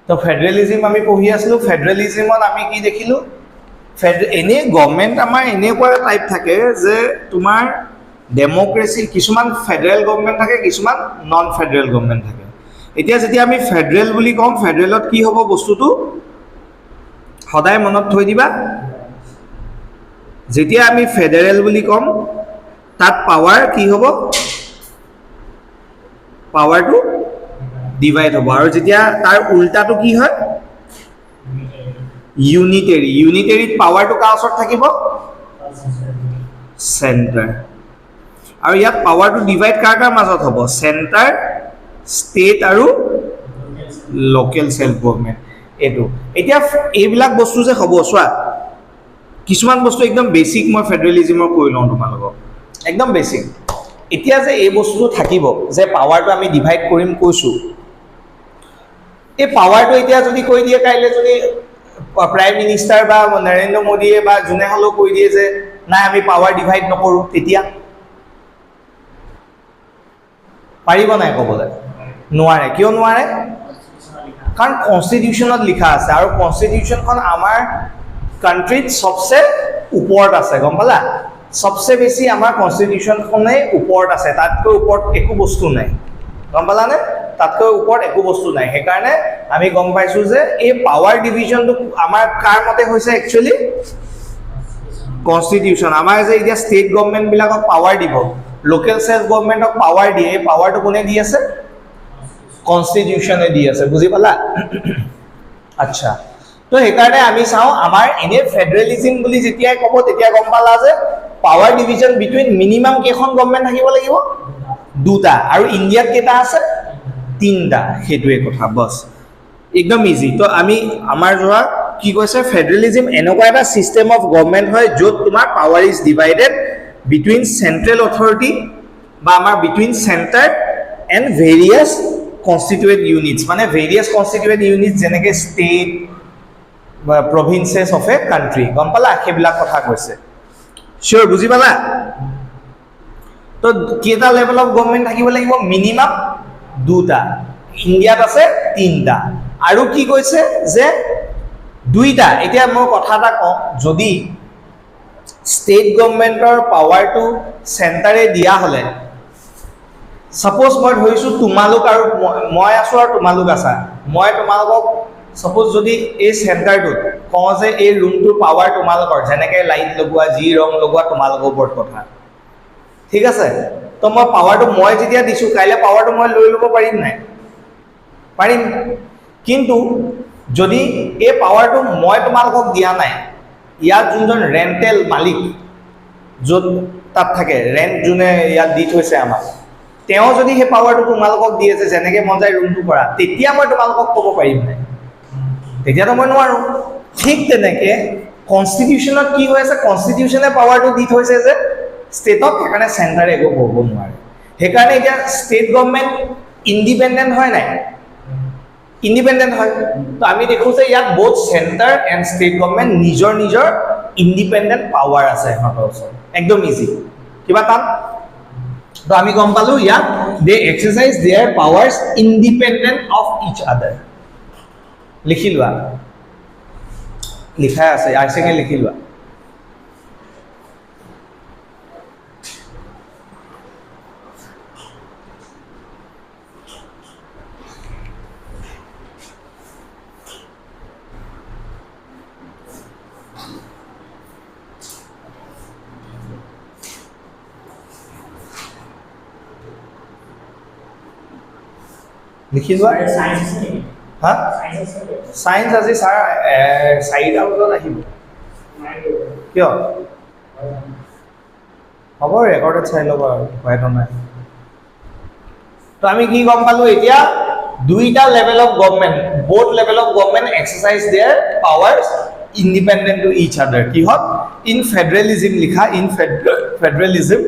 তো ফেডাৰেলিজিম আমি পঢ়ি আছিলোঁ ফেডাৰেলিজিমত আমি কি দেখিলোঁ এনেই গভৰ্ণমেণ্ট আমাৰ এনেকুৱা টাইপ থাকে যে তোমাৰ ডেম'ক্ৰেচি কিছুমান ফেডাৰেল গভৰ্ণমেণ্ট থাকে কিছুমান নন ফেডাৰেল গভৰ্ণমেণ্ট থাকে এতিয়া যেতিয়া আমি ফেডাৰেল বুলি কওঁ ফেডাৰেলত কি হ'ব বস্তুটো সদায় মনত থৈ দিবা যেতিয়া আমি ফেডাৰেল বুলি ক'ম তাত পাৱাৰ কি হ'ব পাৱাৰটো ডিভাইড হ'ব আৰু যেতিয়া তাৰ উল্টাটো কি হয় ইউনিটেৰিত পাৱাৰটো কাৰ ওচৰত থাকিব চেণ্টাৰ আৰু ইয়াত পাৱাৰটো ডিভাইড কাৰ মাজত হ'ব চেণ্টাৰ ষ্টেট আৰু লোকেল চেল্ফ গভৰ্ণমেণ্ট এইটো এতিয়া এইবিলাক বস্তু যে হ'ব চোৱা কিছুমান বস্তু একদম বেছিক মই ফেডাৰেলিজিমৰ কৈ লওঁ তোমালোকক একদম বেছিক এতিয়া যে এই বস্তুটো থাকিব যে পাৱাৰটো আমি ডিভাইড কৰিম কৈছোঁ এই পাৱাৰটো এতিয়া যদি কৈ দিয়ে কাইলৈ যদি প্ৰাইম মিনিষ্টাৰ বা নৰেন্দ্ৰ মোদীয়ে বা যোনে হ'লেও কৈ দিয়ে যে নাই আমি পাৱাৰ ডিভাইড নকৰোঁ তেতিয়া পাৰিব নাই ক'বলৈ নোৱাৰে কিয় নোৱাৰে কাৰণ কনষ্টিটিউশ্যনত লিখা আছে আৰু কনষ্টিটিউশ্যনখন আমাৰ কাণ্ট্ৰিত সবচে ওপৰত আছে গম পালা সবচে বেছি আমাৰ কনষ্টিটিউশ্যনখনেই ওপৰত আছে তাতকৈ ওপৰত একো বস্তু নাই গম পালানে তাতকৈ ওপৰত একো বস্তু নাই সেইকাৰণে আমি গম পাইছোঁ যে এই পাৱাৰ ডিভিজনটো আমাৰ কাৰ মতে হৈছে একচুৱেলি কনষ্টিটিউশ্যন আমাৰ যে এতিয়া ষ্টেট গভৰ্ণমেণ্টবিলাকক পাৱাৰ দিব লোকেল চেল্ফ গভৰ্ণমেণ্টক পাৱাৰ দিয়ে এই পাৱাৰটো কোনে দি আছে কনষ্টিটিউশ্যনে দি আছে বুজি পালা আচ্ছা তো সেইকাৰণে আমি চাওঁ আমাৰ এনে ফেডাৰেলিজিম বুলি যেতিয়াই ক'ব তেতিয়া গম পালা যে পাৱাৰ ডিভিজন বিটুইন মিনিমাম কেইখন গভৰ্ণমেণ্ট থাকিব লাগিব দুটা আৰু ইণ্ডিয়াত কেইটা আছে তিনিটা সেইটোৱে কথা বছ একদম ইজি তো আমি আমাৰ যোৱা কি কৈছে ফেডাৰেলিজিম এনেকুৱা এটা চিষ্টেম অফ গভৰ্ণমেণ্ট হয় য'ত তোমাৰ power is divided between central authority বা আমাৰ between centre and various constituent units মানে ভেৰিয়াছ কনষ্টিটিউৱেণ্ট ইউনিটছ যেনেকৈ state provinces of a country গম পালা সেইবিলাক কথা কৈছে চিয়'ৰ বুজি পালা তো কেইটা লেভেল অফ গভৰ্ণমেণ্ট থাকিব লাগিব মিনিমাম দুটা ইণ্ডিয়াত আছে তিনিটা আৰু কি কৈছে যে দুইটা এতিয়া মই কথা এটা কওঁ যদি ষ্টেট গভৰ্ণমেণ্টৰ পাৱাৰটো চেণ্টাৰে দিয়া হ'লে ছাপ'জ মই ধৰিছোঁ তোমালোক আৰু মই আছোঁ আৰু তোমালোক আছা মই তোমালোকক ছাপ'জ যদি এই চেণ্টাৰটোত কওঁ যে এই ৰুমটোৰ পাৱাৰ তোমালোকৰ যেনেকৈ লাইট লগোৱা যি ৰং লগোৱা তোমালোকৰ ওপৰত কথা ঠিক আছে তো মই পাৱাৰটো মই যেতিয়া দিছোঁ কাইলৈ পাৱাৰটো মই লৈ ল'ব পাৰিম নাই পাৰিম কিন্তু যদি এই পাৱাৰটো মই তোমালোকক দিয়া নাই ইয়াত যোনজন ৰেণ্টেল মালিক য'ত তাত থাকে ৰেণ্ট যোনে ইয়াত দি থৈছে আমাক তেওঁ যদি সেই পাৱাৰটো তোমালোকক দি আছে যেনেকৈ মন যায় ৰুমটো কৰা তেতিয়া মই তোমালোকক ক'ব পাৰিম নাই তেতিয়াতো মই নোৱাৰোঁ ঠিক তেনেকৈ কনষ্টিটিউশ্যনত কি হৈ আছে কনষ্টিটিউশ্যনে পাৱাৰটো দি থৈছে যে ষ্টেটক সেইকাৰণে চেণ্টাৰে একো কৰিব নোৱাৰে সেইকাৰণে এতিয়া ষ্টেট গভৰ্ণমেণ্ট ইণ্ডিপেণ্ডেণ্ট হয় নাই ইণ্ডিপেণ্ডেণ্ট হয় তো আমি দেখোঁ যে ইয়াত both centre and state government নিজৰ নিজৰ ইণ্ডিপেণ্ডেণ্ট পাৱাৰ আছে সিহঁতৰ ওচৰত একদম ইজি কিবা টান তো আমি গম পালোঁ ইয়াত they exercise their powers independent of each other লিখি লোৱা লিখাই আছে আইচেঙে লিখি লোৱা লিখি লোৱা হা ছায়েন্স আজি ছাৰ 4টা বজাত আহিব কিয় হ'ব ৰেকৰ্ডত চাই ল'ব আৰু হয়তো নাই তো আমি কি গম পালোঁ এতিয়া দুইটা level of government both level of government exercise their powers independent to each other কিহত ইন ফেডাৰেলিজিম লিখা in federalism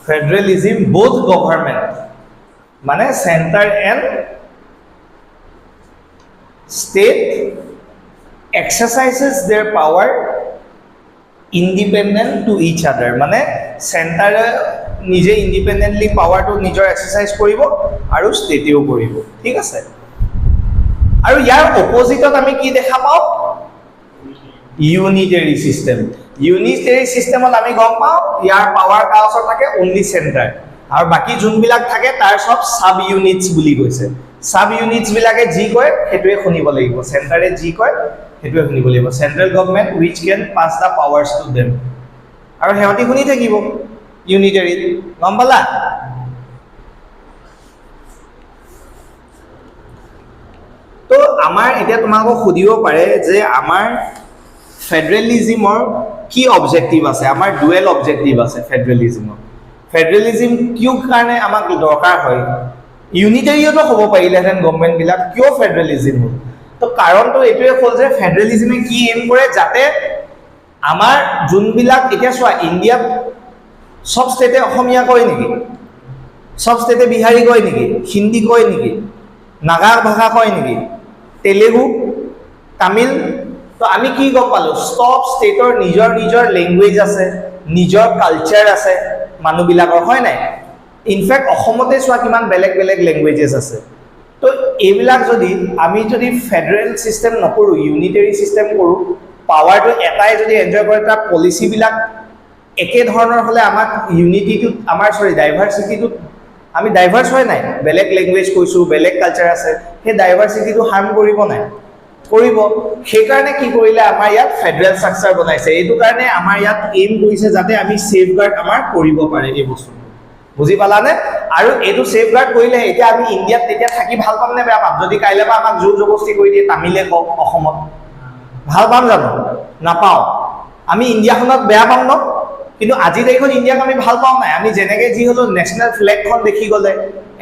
federalism both government মানে center and state exercises their power independent to each other মানে চেণ্টাৰে নিজে independently পাৱাৰটো নিজৰ exercise কৰিব আৰু ষ্টেটেও কৰিব, ঠিক আছে। আৰু ইয়াৰ অপজিটত আমি কি দেখা পাওঁ? Unitary system. ইউনিটেৰী চিষ্টেমত আমি গম পাওঁ ইয়াৰ পাৱাৰ কাৰ ওচৰত থাকে? অনলি চেণ্টাৰ, আৰু বাকী যোনবিলাক থাকে তাৰ সব সাব ইউনিটছ বুলি কৈছে। সাব ইউনিটছ বিলাকে যি কয় সেইটোৱে শুনিব লাগিব, চেণ্টাৰে যি কয় সেইটোৱে শুনিব লাগিব। Central government which can pass the powers to them, আৰু সিহঁতি শুনি থাকিব ইউনিটেৰীত, গম পালা? তো আমাৰ এতিয়া তোমালোকক সুধিব পাৰে যে আমাৰ ফেডাৰেলিজিমৰ কি অবজেক্টিভ আছে? আমাৰ ডুৱেল অবজেক্টিভ আছে ফেডাৰেলিজিমৰ। ফেডাৰেলিজিম কিয় কাৰণে আমাক দৰকাৰ হয়? ইউনিটেৰিয়তো হ'ব পাৰিলেহেঁতেন গভৰ্ণমেণ্টবিলাক, কিয় ফেডাৰেলিজিম হ'ল? তো কাৰণটো এইটোৱে হ'ল যে ফেডাৰেলিজিমে কি এম কৰে, যাতে আমাৰ যোনবিলাক, এতিয়া চোৱা ইণ্ডিয়াত সব ষ্টেটে অসমীয়া কয় নেকি? সব ষ্টেটে বিহাৰী কয় নেকি? হিন্দী কয় নেকি? নাগা ভাষা কয় নেকি? তেলেগু, তামিল? তো আমি কি গম পালোঁ? সব ষ্টেটৰ নিজৰ নিজৰ লেংগুৱেজ আছে, নিজৰ কালচাৰ আছে মানুহবিলাকৰ, হয় নাই? ইনফেক্ট অসমতে চোৱা কিমান বেলেগ বেলেগ লেংগুৱেজেছ আছে। তো এইবিলাক যদি আমি যদি ফেডাৰেল চিষ্টেম নকৰোঁ, ইউনিটেৰী চিষ্টেম কৰোঁ, পাৱাৰটো এটাই যদি এনজয় কৰে, তাৰ পলিচিবিলাক একে ধৰণৰ হ'লে আমাক ইউনিটিটোত, আমাৰ ডাইভাৰ্চিটিটোত আমি ডাইভাৰ্চ হয় নাই? বেলেগ লেংগুৱেজ কৈছোঁ, বেলেগ কালচাৰ আছে, সেই ডাইভাৰ্চিটিটো হাৰ্ম কৰিব নাই? কৰিব। সেইকাৰণে কি কৰিলে আমাৰ ইয়াত ফেডাৰেল ষ্ট্ৰাকচাৰ বনাইছে। এইটো কাৰণে আমাৰ ইয়াত এইম কৰিছে যাতে আমি ছেফগাৰ্ড আমাৰ কৰিব পাৰে এই বস্তুটো, বুজি পালানে? আৰু এইটো ছেফগাৰ্ড কৰিলে এতিয়া আমি ইণ্ডিয়াত তেতিয়া থাকি ভাল পাম নে বেয়া পাম? যদি কাইলৈ পৰা আমাক জোৰ জবস্তি কৰি দিয়ে তামিলে কওক অসমত, ভাল পাম জানো? নাপাওঁ। আমি ইণ্ডিয়াখনত বেয়া পাম ন? কিন্তু আজি তাৰিখত ইণ্ডিয়াক আমি ভাল পাওঁ নাই? আমি যেনেকৈ যি হ'লেও নেশ্যনেল ফ্লেগখন দেখি গ'লে,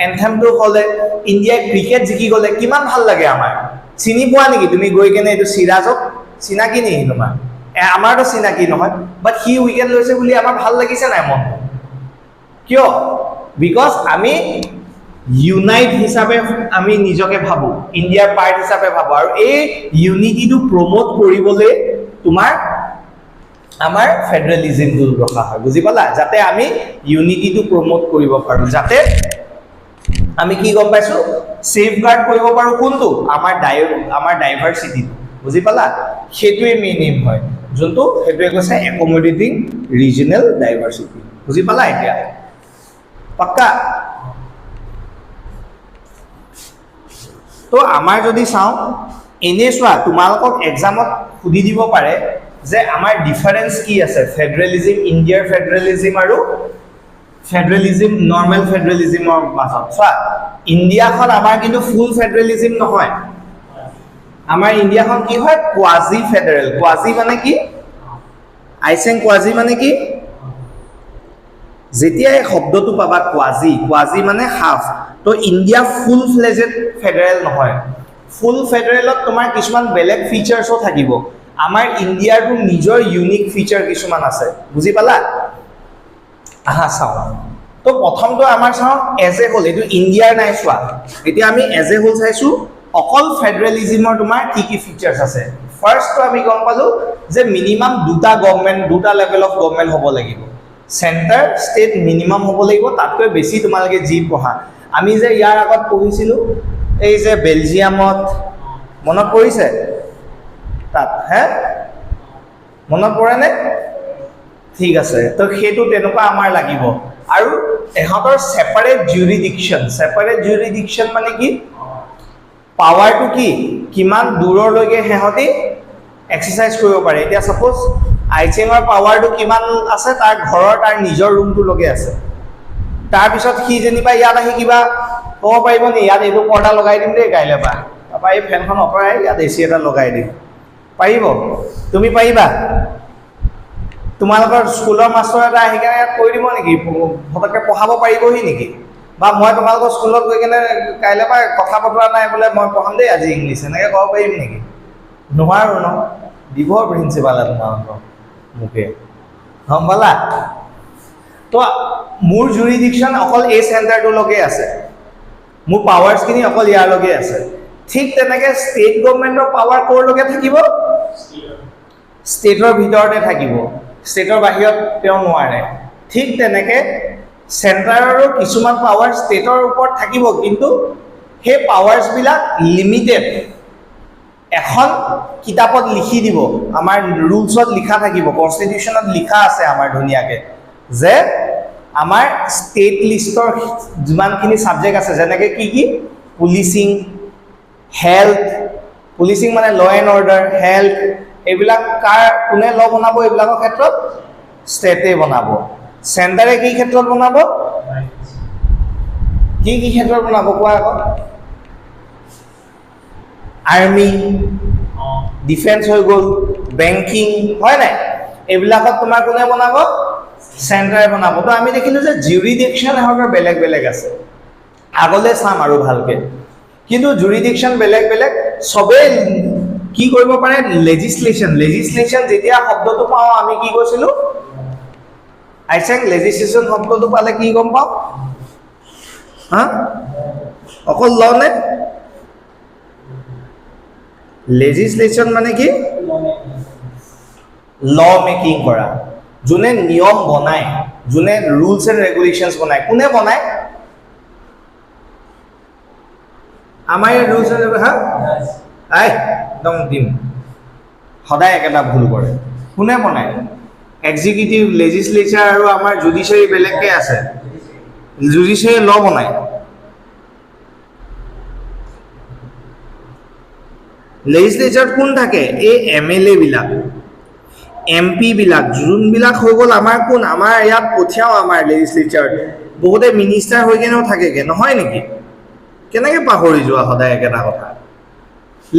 এনথেমটো হ'লে, ইণ্ডিয়াই ক্ৰিকেট জিকি গ'লে কিমান ভাল লাগে আমাৰ। চিনি পোৱা নেকি তুমি গৈ কেনে এইটো চিৰাজক? চিনাকি নেকি তোমাৰ? আমাৰতো চিনাকি নহয়, বাট সি উইকেট লৈছে বুলি আমাৰ ভাল লাগিছে নাই মনটো? কিয়? বিকজ আমি ইউনাইট হিচাপে আমি নিজকে ভাবোঁ, ইণ্ডিয়াৰ পাৰ্ট হিচাপে ভাবোঁ, আৰু এই ইউনিটিটো প্ৰমোট কৰিবলৈ তোমাৰ আমাৰ ফেডাৰেলিজিমটো ৰখা হয়, বুজি পালা? যাতে আমি ইউনিটিটো প্ৰমোট কৰিব পাৰোঁ, যাতে আমি কি গম পাইছোঁ? ছেফগাৰ্ড কৰিব পাৰোঁ কোনটো? আমাৰ ডাইভাৰ্চিটিটো, বুজি পালা? সেইটোৱে মেইন এইম হয়, যোনটো সেইটোৱে কৈছে একমডেটিং ৰিজনেল ডাইভাৰ্চিটি, বুজি পালা? এতিয়া পাক্কা? তো আমাৰ যদি চাওঁ, এনে চোৱা তোমালোকক এক্সামত সুধি দিব পাৰে যে আমাৰ ডিফাৰেঞ্চ কি আছে ফেডাৰেলিজিম, ইণ্ডিয়াৰ ফেডাৰেলিজিম আৰু ফেডাৰেলিজিম, নৰ্মেল ফেডাৰেলিজিমৰ মাজত। চোৱা ইণ্ডিয়াখন আমাৰ কিন্তু ফুল ফেডাৰেলিজিম নহয়, আমাৰ ইণ্ডিয়াখন কি হয়? কোৱাজি ফেডাৰেল। কোৱাজি মানে কি? আইচেং কোৱাজি মানে কি? যেতিয়া এই শব্দটো পাবা কোৱাজি, কোৱাজি মানে হাফ। তো ইণ্ডিয়া ফুল ফ্লেজেড ফেডাৰেল নহয়। ফুল ফেডাৰেলত তোমাৰ কিছুমান বেলেগ ফিচাৰ্ছো থাকিব। আমাৰ ইণ্ডিয়াৰটো নিজৰ ইউনিক ফিচাৰ কিছুমান আছে, বুজি পালা? আহা চাওঁ। তো প্ৰথমটো আমাৰ চাওঁ এজ এ হোল, এইটো ইণ্ডিয়াৰ নাই চোৱা। এতিয়া আমি এজ এ হোল চাইছোঁ অকল ফেডাৰেলিজিমৰ তোমাৰ কি কি ফিচাৰ্ছ আছে। ফাৰ্ষ্টটো আমি গম পালোঁ যে মিনিমাম দুটা গভৰ্ণমেণ্ট, দুটা লেভেল অফ গভৰ্ণমেণ্ট হ'ব লাগিব। চেণ্টাৰ ষ্টেট মিনিমাম হ'ব লাগিব, তাতকৈ বেছি তোমালোকে যি পঢ়া। আমি যে ইয়াৰ আগত পঢ়িছিলোঁ এই যে বেলজিয়ামত, মনত পৰিছে তাত? মনত পৰেনে? ঠিক আছে, তো সেইটো তেনেকুৱা আমাৰ লাগিব। আৰু ইহঁতৰ ছেপাৰেট জুৰিডিকশ্যন। ছেপাৰেট জুৰিডিকশ্যন মানে কি? পাৱাৰটো কি কিমান দূৰলৈকে সিহঁতি এক্সাৰচাইজ কৰিব পাৰে। এতিয়া ছাপ'জ আইচেঙৰ পাৱাৰটো কিমান আছে? তাৰ ঘৰৰ তাৰ নিজৰ ৰুমটোলৈকে আছে। তাৰপিছত সি যেনিবা ইয়াত আহি কিবা ক'ব পাৰিব নি? ইয়াত এইটো পৰ্দা লগাই দিম দেই কাইলৈ পৰা, তাৰপৰা এই ফেনখন আঁতৰাই ইয়াত এচি এটা লগাই দিম, পাৰিব? তুমি পাৰিবা? তোমালোকৰ স্কুলৰ মাষ্টৰ এটা আহি কেনে ইয়াত কৈ দিব নেকি? ফটককৈ পঢ়াব পাৰিবহি নেকি? বা মই তোমালোকৰ স্কুলত গৈ কেনে কাইলৈ পৰা কথা বতৰা নাই বোলে মই পঢ়াম দেই আজি ইংলিছ, এনেকৈ ক'ব পাৰিম নেকি? নোৱাৰোঁ ন? দিব প্ৰিন্সিপালে তোমালোকক মোকে, গম পালা? তো মোৰ জুৰিডিকশ্যন অকল এই চেণ্টাৰটোলৈকে আছে, মোৰ পাৱাৰ্ছখিনি অকল ইয়াৰলৈকে আছে। ঠিক তেনেকৈ ষ্টেট গভৰ্ণমেণ্টৰ পাৱাৰ ক'ৰলৈকে থাকিব? ষ্টেটৰ ভিতৰতে থাকিব, ষ্টেটৰ বাহিৰত তেওঁ নোৱাৰে। ঠিক তেনেকৈ চেণ্টাৰৰো কিছুমান পাৱাৰ ষ্টেটৰ ওপৰত থাকিব, কিন্তু সেই পাৱাৰ্ছবিলাক লিমিটেড। এখন কিতাপত লিখি দিব, আমাৰ ৰুলছত লিখা থাকিব, কনষ্টিটিউশ্যনত লিখা আছে আমাৰ ধুনীয়াকৈ, যে আমাৰ ষ্টেট লিষ্টৰ যিমানখিনি ছাবজেক্ট আছে, যেনেকৈ কি কি পুলিচিং, হেল্থ, পুলিচিং মানে ল' এণ্ড অৰ্ডাৰ, হেল্থ, এইবিলাক কোনে ল' বনাব? এইবিলাকৰ ক্ষেত্ৰত ষ্টেটে বনাব। চেণ্টাৰে কি ক্ষেত্ৰত বনাব? কি কি ক্ষেত্ৰত বনাব কোৱা আকৌ? আৰ্মি, ডিফেন্স হৈ গ'ল, বেংকিং, হয় নাই? এইবিলাকত তোমাৰ কোনে বনাব? চেণ্টাৰে বনাব। তো আমি দেখিলোঁ যে জুৰিডিকশ্যন সিহঁতৰ বেলেগ বেলেগ আছে। আগলৈ চাম আৰু ভালকৈ। কিন্তু জুৰিডিকশ্যন বেলেগ বেলেগ, চবেই কি কৰিব পাৰে? লেজিছলেশ্যন যেতিয়া শব্দটো পাওঁ আমি কি কৈছিলোঁ? আইচেং লেজিছলেশ্যন শব্দটো পালে কি গম পাওঁ? হা? অকল ল নে? লেজিছলেশ্যন মানে কি? ল মেকিং কৰা, যোনে নিয়ম বনায়, যোনে ৰুলছ এণ্ড ৰেগুলেশ্যনছ বনায়। কোনে বনায়? আমাৰ এই ৰুলছ এণ্ড ৰেগুলেশ্যন, একদম দিম, সদায় একেটা ভুল কৰে। কোনে বনায়? এক্সিকিউটিভ, লেজিছলেচাৰ আৰু আমাৰ জুডিচিয়াৰী বেলেগকৈ আছে। জুডিচিয়াৰী ল বনায়। লেজিছলেচাৰত কোন থাকে? এই MLA বিলাক, MP বিলাক, যোনবিলাক হৈ গ'ল আমাৰ কোন? আমাৰ ইয়াত পঠিয়াওঁ আমাৰ লেজিছলেচাৰত বহুতে মিনিষ্টাৰ হৈ কেনেও থাকেগৈ, নহয় নেকি? কেনেকৈ পাহৰি যোৱা সদায় একেটা কথা?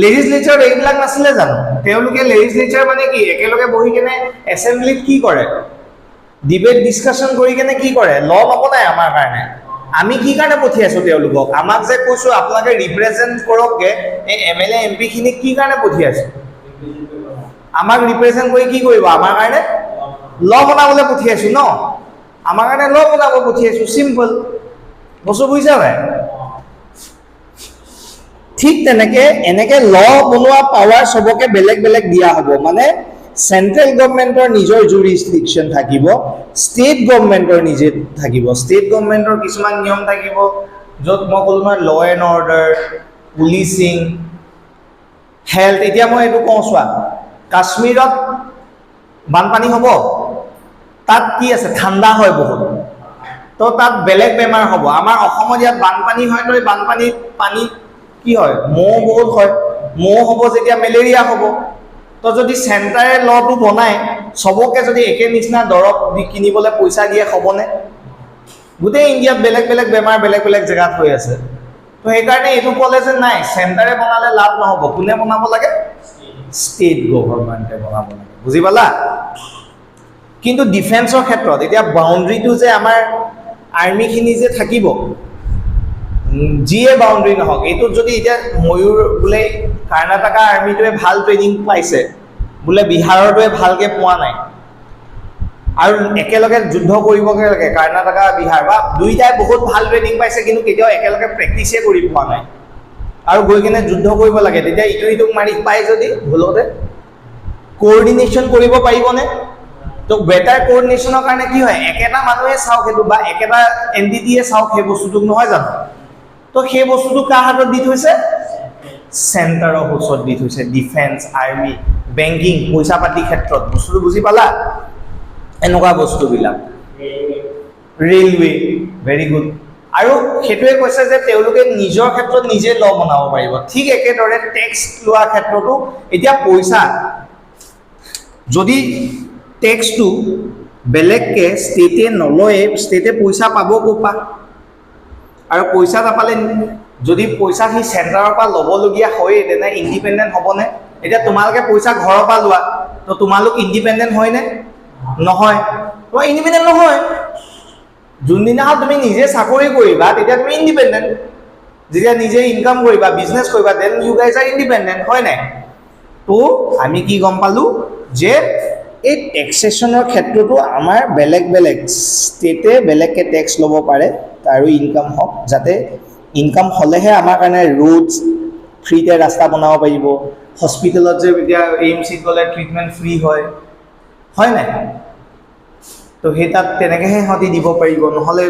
লেজিছলেচাৰত এইবিলাক নাছিলে জানো? তেওঁলোকে লেজিছলেচাৰ মানে কি? একেলগে বহি কেনে এছেম্বলিত কি কৰে? ডিবেট ডিছকাশ্যন কৰি কেনে কি কৰে? ল নবনায় আমাৰ কাৰণে। আমি কি কাৰণে পঠিয়াইছোঁ তেওঁলোকক? আমাক যে কৈছোঁ আপোনালোকে ৰিপ্ৰেজেণ্ট কৰকগৈ, এই MLA MP খিনিক কি কাৰণে পঠিয়াইছোঁ? আমাক ৰিপ্ৰেজেণ্ট কৰি কি কৰিব? আমাৰ কাৰণে ল বনাবলৈ পঠিয়াইছোঁ ন? আমাৰ কাৰণে ল বনাব পঠিয়াইছোঁ, চিম্পল বস্তু, বুজিছা নাই? ঠিক তেনেকৈ এনেকৈ ল বনোৱা পাৱাৰ চবকে বেলেগ বেলেগ দিয়া হ'ব। মানে চেণ্ট্ৰেল গভৰ্ণমেণ্টৰ নিজৰ জুৰিছডিকশ্যন থাকিব, ষ্টেট গভৰ্ণমেণ্টৰ নিজে থাকিব। ষ্টেট গভৰ্ণমেণ্টৰ কিছুমান নিয়ম থাকিব, য'ত মই ক'লোঁ নহয় ল এণ্ড অৰ্ডাৰ, পুলিচিং, হেল্থ। এতিয়া মই এইটো কওঁ চোৱা, কাশ্মীৰত বানপানী হ'ব, তাত কি আছে? ঠাণ্ডা হয় বহুত, তো তাত বেলেগ বেমাৰ হ'ব। আমাৰ অসমত ইয়াত বানপানী হয়, তো বানপানীত পানীত কি হয়? মহ বহুত হয়। মহ হ'ব যেতিয়া মেলেৰিয়া হ'ব। তো যদি চেণ্টাৰে লটো বনায়, চবকে যদি একে নিচিনা দৰৱ কিনিবলৈ পইচা দিয়ে, হ'বনে? গোটেই ইণ্ডিয়াত বেলেগ বেলেগ বেমাৰ বেলেগ বেলেগ জেগাত হৈ আছে। তো সেইকাৰণে এইটো ক'লে যে নাই, চেণ্টাৰে বনালে লাভ নহ'ব। কোনে বনাব লাগে? ষ্টেট গভৰ্ণমেণ্টে বনাব লাগে। বুজি পালা? কিন্তু ডিফেন্সৰ ক্ষেত্ৰত এতিয়া বাউণ্ডেৰীটো যে আমাৰ আৰ্মিখিনি যে থাকিব, যিয়ে বাউণ্ডেৰী নহওক, এইটোত যদি এতিয়া ময়ূৰ বোলে কৰ্ণাটকা আৰ্মিটোৱে ভাল ট্ৰেইনিং পাইছে, বোলে বিহাৰটোৱে ভালকৈ পোৱা নাই, আৰু একেলগে যুদ্ধ কৰিবগৈ লাগে কৰ্ণাটকা বিহাৰ, বা দুইটাই বহুত ভাল ট্ৰেইনিং পাইছে কিন্তু কেতিয়াও একেলগে প্ৰেক্টিছে কৰি পোৱা নাই, আৰু গৈ কিনে যুদ্ধ কৰিব লাগে, তেতিয়া ইটো সিটোক মাৰি পায় যদি ভুলতে, কোঅৰ্ডিনেশ্যন কৰিব পাৰিবনে? তো বেটাৰ কোঅৰ্ডিনেশ্যনৰ কাৰণে কি হয়? একেটা মানুহে চাওক সেইটো, বা একেটা এণ্টিটিয়ে চাওক সেই বস্তুটোক, নহয় জানো? তো সেই বস্তুটো কাৰ হাতত দি থৈছে? চেণ্টাৰৰ ওচৰত দি থৈছে। ডিফেন্স, আৰ্মি, বেংকিং, পইচা পাতি ক্ষেত্ৰত। বস্তুটো বুজি পালা? এনেকুৱা বস্তুবিলাক, ৰেলৱে, ভেৰি গুড। আৰু সেইটোৱে কৈছে যে তেওঁলোকে নিজৰ ক্ষেত্ৰত নিজে ল বনাব পাৰিব। ঠিক একেদৰে টেক্স লোৱাৰ ক্ষেত্ৰতো এতিয়া পইচা, যদি টেক্সটো বেলেগকৈ ষ্টেটে নলয়ে, ষ্টেটে পইচা পাব ক'ৰ পৰা? আৰু পইচা নাপালে, যদি পইচা সি চেণ্টাৰৰ পৰা ল'বলগীয়া হয়েই, তেনে ইণ্ডিপেণ্ডেণ্ট হ'বনে? এতিয়া তোমালোকে পইচা ঘৰৰ পৰা লোৱা, তো তোমালোক ইণ্ডিপেণ্ডেণ্ট হয়নে? নহয়। তো ইণ্ডিপেণ্ডেণ্ট নহয়। যোনদিনাখন তুমি নিজে চাকৰি কৰিবা, তেতিয়া তুমি ইণ্ডিপেণ্ডেণ্ট। যেতিয়া নিজে ইনকাম কৰিবা, বিজনেছ কৰিবা, then you guys are independent, হয় নাই? তো আমি কি গম পালোঁ যে এই টেক্সেশ্যনৰ ক্ষেত্ৰতো আমাৰ বেলেগ বেলেগ ষ্টেটে বেলেগকৈ টেক্স ল'ব পাৰে, আৰু ইনকাম হওক, যাতে ইনকাম হ'লেহে আমাৰ কাৰণে ৰোডছ, ফ্ৰীতে ৰাস্তা বনাব পাৰিব, হস্পিটেলত যে এতিয়া AMCত গ'লে ট্ৰিটমেণ্ট ফ্ৰী হয়, হয় নাই? তো তো সেই তাত তেনেকৈহে সিহঁতি দিব পাৰিব, নহ'লে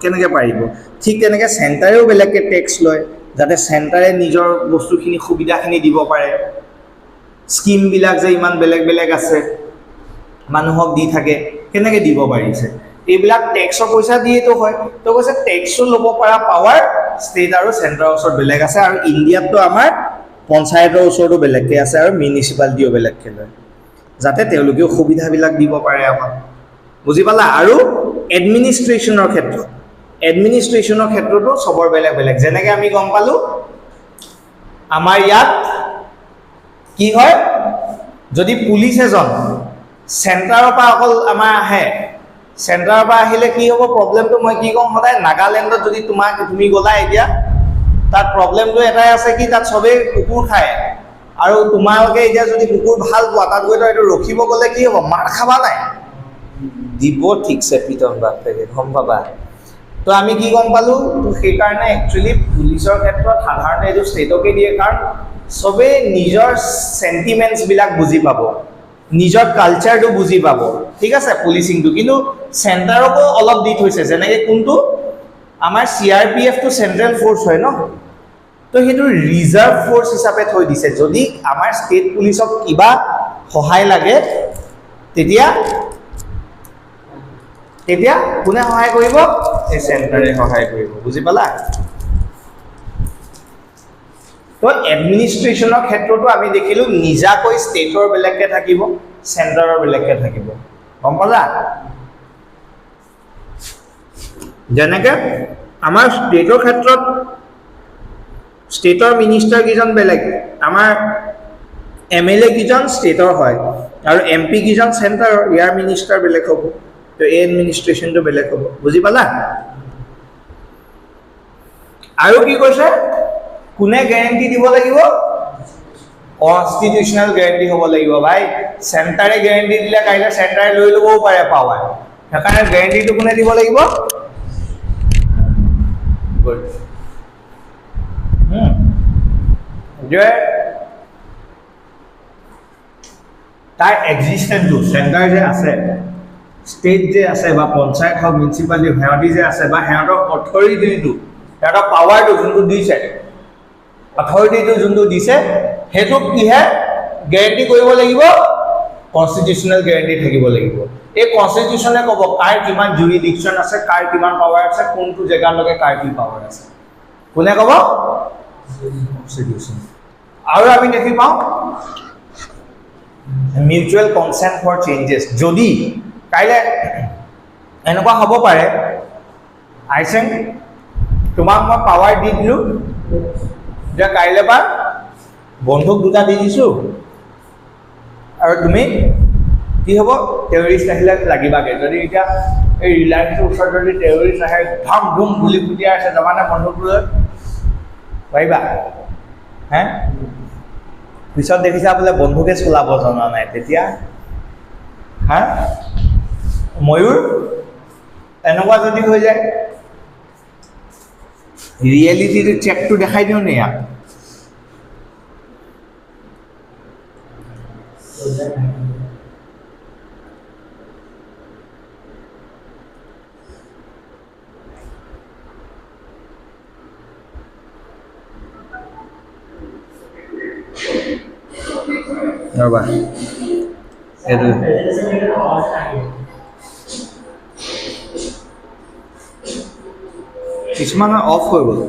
কেনেকৈ পাৰিব। ঠিক তেনেকৈ চেণ্টাৰেও বেলেগকৈ টেক্স লয়, যাতে চেণ্টাৰে নিজৰ বস্তুখিনি সুবিধাখিনি দিব পাৰে। স্কিমবিলাক যে ইমান বেলেগ বেলেগ আছে মানুহক দি থাকে, কেনেকৈ দিব পাৰিছে? এইবিলাক টেক্সৰ পইচা দিয়েতো হয়। তো কৈছে টেক্সো ল'ব পৰা পাৱাৰ ষ্টেট আৰু চেণ্টাৰৰ ওচৰত বেলেগ আছে, আৰু ইণ্ডিয়াততো আমাৰ পঞ্চায়তৰ ওচৰতো বেলেগকৈ আছে আৰু মিউনিচিপালিটিও বেলেগকৈ লয়, যাতে তেওঁলোকেও সুবিধাবিলাক দিব পাৰে আমাক। বুজি পালা? আৰু এডমিনিষ্ট্ৰেশ্যনৰ ক্ষেত্ৰতো চবৰ বেলেগ বেলেগ। যেনেকৈ আমি গম পালোঁ আমাৰ ইয়াত কি হয়, যদি পুলিচ এজন চেণ্টাৰৰ পৰা অকল আমাৰ আহে, চেণ্টাৰৰ পৰা আহিলে কি হ'ব প্ৰব্লেমটো, মই কি ক'ম সদায়, নাগালেণ্ডত যদি তুমি গ'লা এতিয়া, তাত প্ৰব্লেমটো এটাই আছে কি, তাত চবেই কুকুৰ খায়, আৰু তোমালোকে এতিয়া যদি কুকুৰ ভাল পোৱা, তাত গৈ এইটো ৰখিব গ'লে কি হ'ব, মাৰ খাবা নাই? দিব ঠিকছে পিটন বাপেকে, গম পাবা। তো আমি কি গম পালোঁ, তো সেইকাৰণে একচুৱেলি পুলিচৰ ক্ষেত্ৰত সাধাৰণতে এইটো ষ্টেটকে দিয়ে, কাৰণ চবেই নিজৰ চেণ্টিমেণ্টছবিলাক বুজি পাব, নিজৰ কালচাৰটো বুজি পাব, ঠিক আছে, পুলিচিংটো। কিন্তু চেণ্টাৰকো অলপ দি থৈছে, যেনেকৈ কোনটো আমাৰ CRPFটো চেণ্ট্ৰেল ফ'ৰ্চ হয় ন, তো সেইটো ৰিজাৰ্ভ ফ'ৰ্চ হিচাপে থৈ দিছে। যদি আমাৰ ষ্টেট পুলিচক কিবা সহায় লাগে, তেতিয়া কোনে সহায় কৰিব? এই চেণ্টাৰে সহায় কৰিব। বুজি পালা? তো এডমিনিষ্ট্ৰেশ্যনৰ ক্ষেত্ৰতো আমি দেখিলোঁ নিজাকৈ ষ্টেটৰ বেলেগকৈ থাকিব, চেণ্টাৰৰ বেলেগকৈ থাকিব। গম পালা? যেনেকৈ আমাৰ ষ্টেটৰ ক্ষেত্ৰত ষ্টেটৰ মিনিষ্টাৰ কেইজন বেলেগ, আমাৰ MLA কেইজন ষ্টেটৰ হয়, আৰু MP কেইজন চেণ্টাৰৰ, ইয়াৰ মিনিষ্টাৰ বেলেগ হ'ব, তো এই এডমিনিষ্ট্ৰেশ্যনটো বেলেগ হ'ব। বুজি পালা? আৰু কি কৈছে, কোনে গেৰেণ্টি দিব লাগিব? কনষ্টিটিউচনেল গেৰেণ্টি হ'ব লাগিব। ভাই চেণ্টাৰে গেৰেণ্টি দিলে কাইলৈ চেণ্টাৰে লৈ ল'বও পাৰে পাৱাৰ, সেইকাৰণে গেৰেণ্টিটো কোনে দিব লাগিব? যে তাৰ এক্সিষ্টেঞ্চটো, চেণ্টাৰ যে আছে, ষ্টেট যে আছে, বা পঞ্চায়ত হওক, মিউনিচিপালিটি, সিহঁতি যে আছে, বা সিহঁতৰ অথৰিটিটো, সিহঁতৰ পাৱাৰটো যোনটো দিছে, অথৰিটিটো যোনটো দিছে, সেইটোক কিহে গেৰেণ্টি কৰিব লাগিব? কনষ্টিটিউচনেল গেৰেণ্টি থাকিব লাগিব। এই কনষ্টিটিউচনে ক'ব কাৰ কিমান জুৰিডিকশ্যন আছে, কাৰ কিমান পাৱাৰ আছে, কোনটো জেগালৈকে কাৰ কি পাৱাৰ আছে, কোনে ক'ব? কনষ্টিটিউচন। আৰু আমি দেখি পাওঁ মিউচুৱেল কনচেণ্ট ফৰ চেঞ্জেছ। যদি কাইলৈ এনেকুৱা হ'ব পাৰে, আইচেন তোমাক মই পাৱাৰ দি দিলোঁ যে কাইলৈ পৰা বন্ধুক দুটা দি দিছোঁ, আৰু তুমি কি হ'ব, টেৰৰিষ্ট আহিলে লাগিবাগৈ। যদি এতিয়া এই ৰিলায়েন্সৰ ওচৰত যদি টেৰৰিষ্ট আহে, ধম ধুম গুলি ফুটিয়াই আছে, জমানে বন্ধুকটো লৈ পাৰিবা? হে, পিছত দেখিছা বোলে বন্ধুকে চলাব জনা নাই, তেতিয়া হা ময়ূৰ এনেকুৱা যদি হৈ যায়, ৰিয়েলিটিটো চেকটো দেখাই দিওঁ নে ইয়াক? ৰ'বা, এইটো কিছুমানৰ অফ হৈ গ'ল।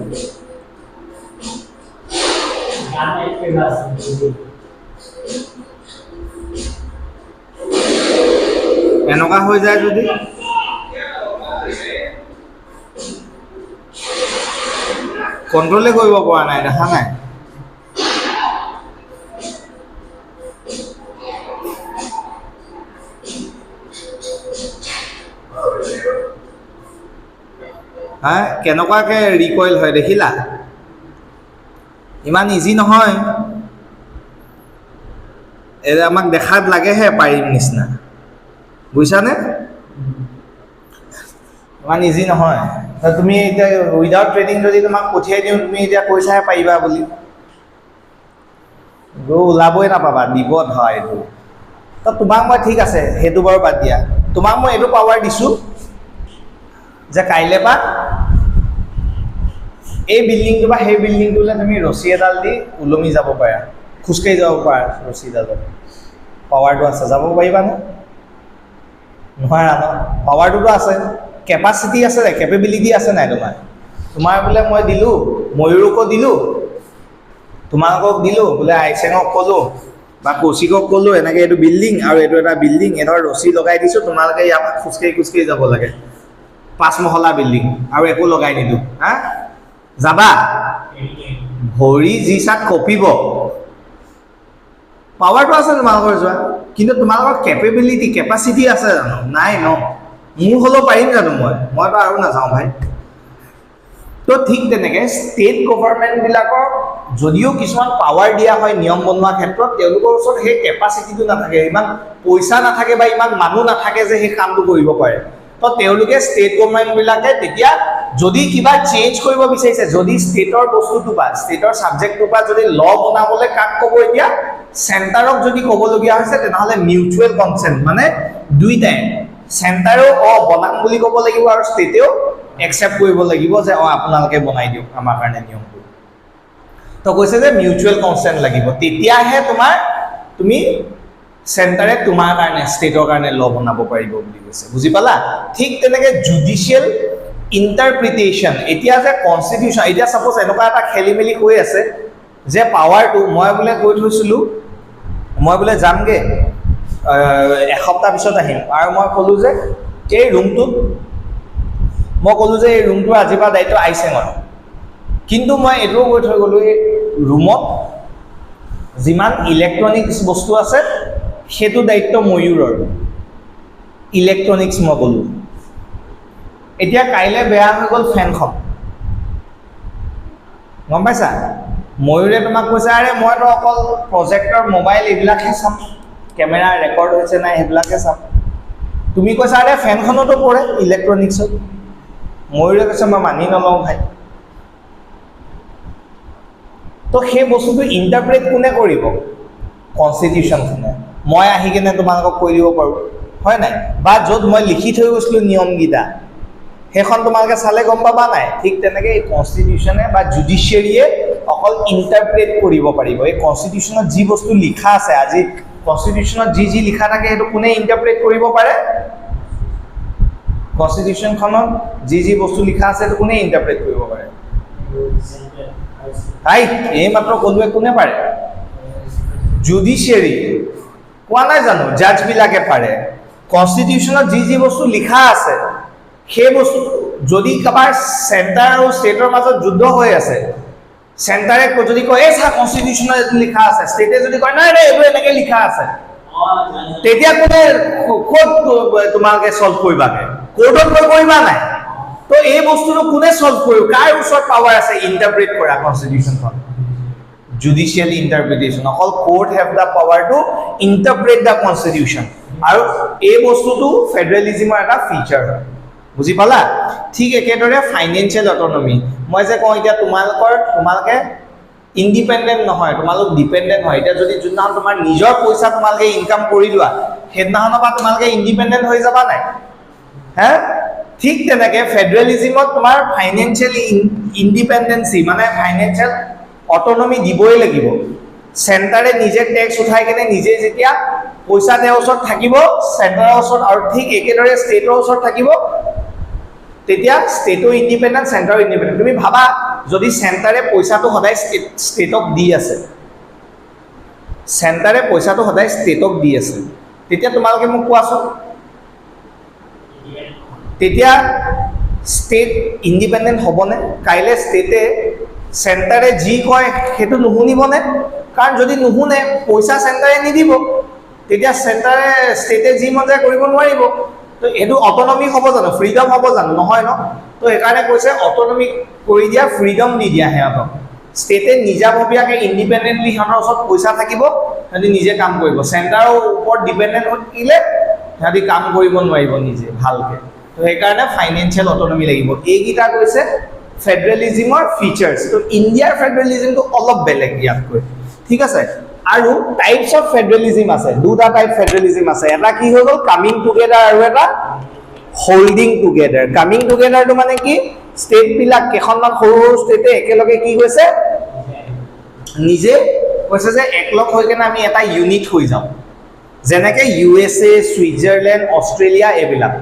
এনেকুৱা হৈ যায় যদি, কণ্ট্ৰলে কৰিব পৰা নাই, দেখা নাই? হা, কেনেকুৱাকৈ ৰিকইল হয় দেখিলা? ইমান ইজি নহয়। এই আমাক দেখাত লাগেহে পাৰিম নিচিনা, বুজিছানে? ইমান ইজি নহয়। তুমি এতিয়া উইদাউট ট্ৰেইনিং যদি তোমাক পঠিয়াই দিওঁ, তুমি এতিয়া কৈছাহে পাৰিবা বুলি, ওলাবই নাপাবা, দিব ধৰা এইটো। তো তোমাক মই ঠিক আছে, সেইটো বাৰু বাদ দিয়া, তোমাক মই এইটো পাৱাৰ দিছোঁ যে কাইলৈ পৰা এই বিল্ডিংটো বা সেই বিল্ডিংটোলৈ তুমি ৰছী এডাল দি ওলমি যাব পাৰা, খোজকাঢ়ি যাব পাৰা ৰছীডালত। পাৱাৰটো আছে, যাব পাৰিবানে? নোৱাৰা ন? পাৱাৰটোতো আছে, কেপাচিটি আছে, কেপেবিলিটি আছে নাই তোমাৰ? তোমাৰ বোলে মই দিলোঁ, ময়ূৰকো দিলোঁ, তোমালোকক দিলোঁ, বোলে আইচেঙক ক'লোঁ বা কৌশিকক ক'লোঁ এনেকৈ এইটো বিল্ডিং আৰু এইটো এটা বিল্ডিং, এডাল ৰছী লগাই দিছোঁ, তোমালোকে ইয়াৰ পৰা খোজকাঢ়ি যাব লাগে, 5 মহলা বিল্ডিং, আৰু একো লগাই নিদিওঁ, হা? যাবা? ভৰি যি চাত কঁপিব। পাৱাৰটো আছে তোমালোকৰ যোৱা, কিন্তু তোমালোকৰ কেপেবিলিটি, কেপাচিটি আছে জানো? নাই ন? মোৰ হ'লেও পাৰিম জানো? মইতো আৰু নাযাওঁ ভাই। তো ঠিক তেনেকৈ ষ্টেট গভৰ্ণমেণ্টবিলাকৰ যদিও কিছুমান পাৱাৰ দিয়া হয় নিয়ম বনোৱাৰ ক্ষেত্ৰত, তেওঁলোকৰ ওচৰত সেই কেপাচিটিটো নাথাকে, ইমান পইচা নাথাকে বা ইমান মানুহ নাথাকে যে সেই কামটো কৰিব পাৰে। তো তেওঁলোকে ষ্টেট গভৰ্ণমেণ্টবিলাকে তেতিয়া যদি কিবা চেঞ্জ কৰিব বিচাৰিছে, যদি ষ্টেটৰ বস্তুটো বা ষ্টেটৰ ছাবজেক্টটোৰ পৰা যদি ল বনাবলৈ কাক ক'ব? এতিয়া চেণ্টাৰক যদি ক'বলগীয়া হৈছে, তেনেহ'লে মিউচুৱেল কনচেণ্ট, মানে দুইটাই, চেণ্টাৰেও বনাম বুলি ক'ব লাগিব আৰু ষ্টেটেও একচেপ্ট কৰিব লাগিব যে আপোনালোকে বনাই দিয়ক আমাৰ কাৰণে নিয়মটো। তো কৈছে যে মিউচুৱেল কনচেণ্ট লাগিব, তেতিয়াহে তুমি চেণ্টাৰে তোমাৰ কাৰণে, ষ্টেটৰ কাৰণে ল বনাব পাৰিব বুলি কৈছে। বুজি পালা? ঠিক তেনেকৈ জুডিচিয়েল ইণ্টাৰপ্ৰিটেশ্যন, এতিয়া যে কনষ্টিটিউশ্যন, এতিয়া ছাপ'জ এনেকুৱা এটা খেলি মেলি হৈ আছে যে পাৱাৰটো মই বোলে কৈ থৈছিলোঁ, মই বোলে যামগৈ এসপ্তাহ পিছত আহিম, আৰু মই ক'লোঁ যে এই ৰুমটোৰ আজিৰ পৰা দায়িত্ব আইচেঙৰ, কিন্তু মই এইটোও কৈ থৈ গ'লোঁ এই ৰুমত যিমান ইলেক্ট্ৰনিক্স বস্তু আছে সেইটো দায়িত্ব ময়ূৰৰ, ইলেক্ট্ৰনিক্স মই ক'লোঁ। এতিয়া কাইলৈ বেয়া হৈ গ'ল ফেনখন, গম পাইছা? ময়ূৰে তোমাক কৈছে আৰে মইতো অকল প্ৰজেক্টৰ মোবাইল এইবিলাকহে চাম, কেমেৰা ৰেকৰ্ড হৈছে নাই সেইবিলাকহে চাম। তুমি কৈছা আৰে ফেনখনতো পৰে ইলেক্ট্ৰনিক্সত। ময়ূৰে কৈছে মই মানি নলওঁ ভাই। তো সেই বস্তুটো ইণ্টাৰপ্ৰেট কোনে কৰিব? কনষ্টিটিউশ্যনখনে। মই আহি কিনে তোমালোকক কৈ দিব পাৰোঁ, হয় নাই? বা য'ত মই লিখি থৈ গৈছিলোঁ নিয়মকেইটা, সেইখন তোমালোকে চালে গম পাবা নাই? ঠিক তেনেকৈ এই কনষ্টিটিউশ্যনে বা জুডিচিয়েৰীয়ে অকল ইণ্টাৰপ্ৰেট কৰিব পাৰিব। এই কনষ্টিটিউশ্যনত যি বস্তু লিখা আছে, আজি কনষ্টিটিউশ্যনত যি লিখা থাকে সেইটো কোনে ইণ্টাৰপ্ৰেট কৰিব পাৰে? কনষ্টিটিউশ্যনখনত যি বস্তু লিখা আছে সেইটো কোনে ইণ্টাৰপ্ৰেট কৰিব পাৰে? ৰাইট, এই মাত্ৰ ক'লোৱে, কোনে পাৰে? জুডিচিয়েৰী। কোৱা নাই জানো জাজবিলাকে পাৰে। কনষ্টিটিউশ্যনত যি বস্তু লিখা আছে সেই বস্তু যদি কাৰোবাৰ চেণ্টাৰ আৰু ষ্টেটৰ মাজত যুদ্ধ হৈ আছে, চেণ্টাৰে যদি কয় এই চা কনষ্টিটিউশ্যনত এইটো লিখা আছে, ষ্টেটে যদি কয় নাই নাই এইটো এনেকৈ লিখা আছে, তেতিয়া কোনে ক'ত তোমালোকে ছল্ভ কৰিবাগে? কোৰ্টত গৈ কৰিবা নাই? তো এই বস্তুটো কোনে ছল্ভ কৰিব? কাৰ ওচৰত পাৱাৰ আছে ইণ্টাৰপ্ৰেট কৰা কনষ্টিটিউশ্যনখন? Judicial interpretation. অকল court have the power to interpret the constitution, আৰু এই বস্তুটো ফেডাৰেলিজিমৰ এটা ফিচাৰ হয়। বুজি পালা? ঠিক একেদৰে ফাইনেন্সিয়েল অট'নমি। মই যে কওঁ এতিয়া তোমালোকে ইণ্ডিপেণ্ডেণ্ট নহয়, তোমালোক ডিপেণ্ডেণ্ট হয়। এতিয়া যদি যোনদিনাখন তোমাৰ নিজৰ পইচা তোমালোকে ইনকাম কৰি লোৱা, সেইদিনাখনৰ পৰা তোমালোকে ইণ্ডিপেণ্ডেণ্ট হৈ যাবা নাই? হে? ঠিক তেনেকৈ ফেডাৰেলিজিমত তোমাৰ ফাইনেন্সিয়েল ইণ্ডিপেণ্ডেঞ্চি, মানে ফাইনেন্সিয়েল অট'নমি দিবই লাগিব। চেণ্টাৰে নিজে টেক্স উঠাই কেনে নিজে যেতিয়া পইচা তেওঁৰ ওচৰত থাকিব, চেণ্টাৰৰ ওচৰত, আৰু ঠিক একেদৰে ষ্টেটৰ ওচৰত থাকিব, তেতিয়া ষ্টেটো ইণ্ডিপেণ্ডেণ্ট, চেণ্টাৰো ইণ্ডিপেণ্ডেণ্ট। তুমি ভাবা যদি চেণ্টাৰে পইচাটো সদায় ষ্টেটক দি আছে, চেণ্টাৰে পইচাটো সদায় ষ্টেটক দি আছে, তেতিয়া তোমালোকে মোক কোৱাচোন, তেতিয়া ষ্টেট ইণ্ডিপেণ্ডেণ্ট হ'বনে? কাইলৈ ষ্টেটে চেণ্টাৰে যি কয় সেইটো নুশুনিবনে? কাৰণ যদি নুশুনে পইচা চেণ্টাৰে নিদিব, তেতিয়া ষ্টেটে যি মন যায় কৰিব নোৱাৰিব। তো এইটো অট'নমি হ'ব জানো? ফ্ৰীডম হ'ব জানো? নহয় ন? তো সেইকাৰণে কৈছে অট'নমি কৰি দিয়া, ফ্ৰীডম দি দিয়া সিহঁতক। ষ্টেটে নিজাববীয়াকৈ ইণ্ডিপেণ্ডেণ্টলি সিহঁতৰ ওচৰত পইচা থাকিব, সিহঁতি নিজে কাম কৰিব। চেণ্টাৰৰ ওপৰত ডিপেণ্ডেণ্ট হৈ থাকিলে সিহঁতি কাম কৰিব নোৱাৰিব নিজে ভালকৈ। তো সেইকাৰণে ফাইনেন্সিয়েল অট'নমি লাগিব। এইকেইটা কৈছে ফেডাৰেলিজিমৰ ফিচাৰ্ছ। তো ইণ্ডিয়াৰ ফেডাৰেলিজিমটো অলপ বেলেগ ইয়াতকৈ, ঠিক আছে? আৰু টাইপস অফ ফেডাৰেলিজম আছে, দুটা টাইপ ফেডাৰেলিজম আছে, এটা কি হৈ গ'ল কামিং টুগেডাৰ আৰু এটা হোল্ডিং টুগেডাৰ। কামিং টুগেডাৰটো মানে কি ষ্টেট বিলাক কেইখনমান সৰু সৰু ষ্টেটে একেলগে কি কৈছে নিজে কৈছে যে একলগ হৈ কেনে আমি এটা ইউনিট হৈ যাওঁ, যেনেকে USA, ছুইজাৰলেণ্ড, অষ্ট্ৰেলিয়া এইবিলাক,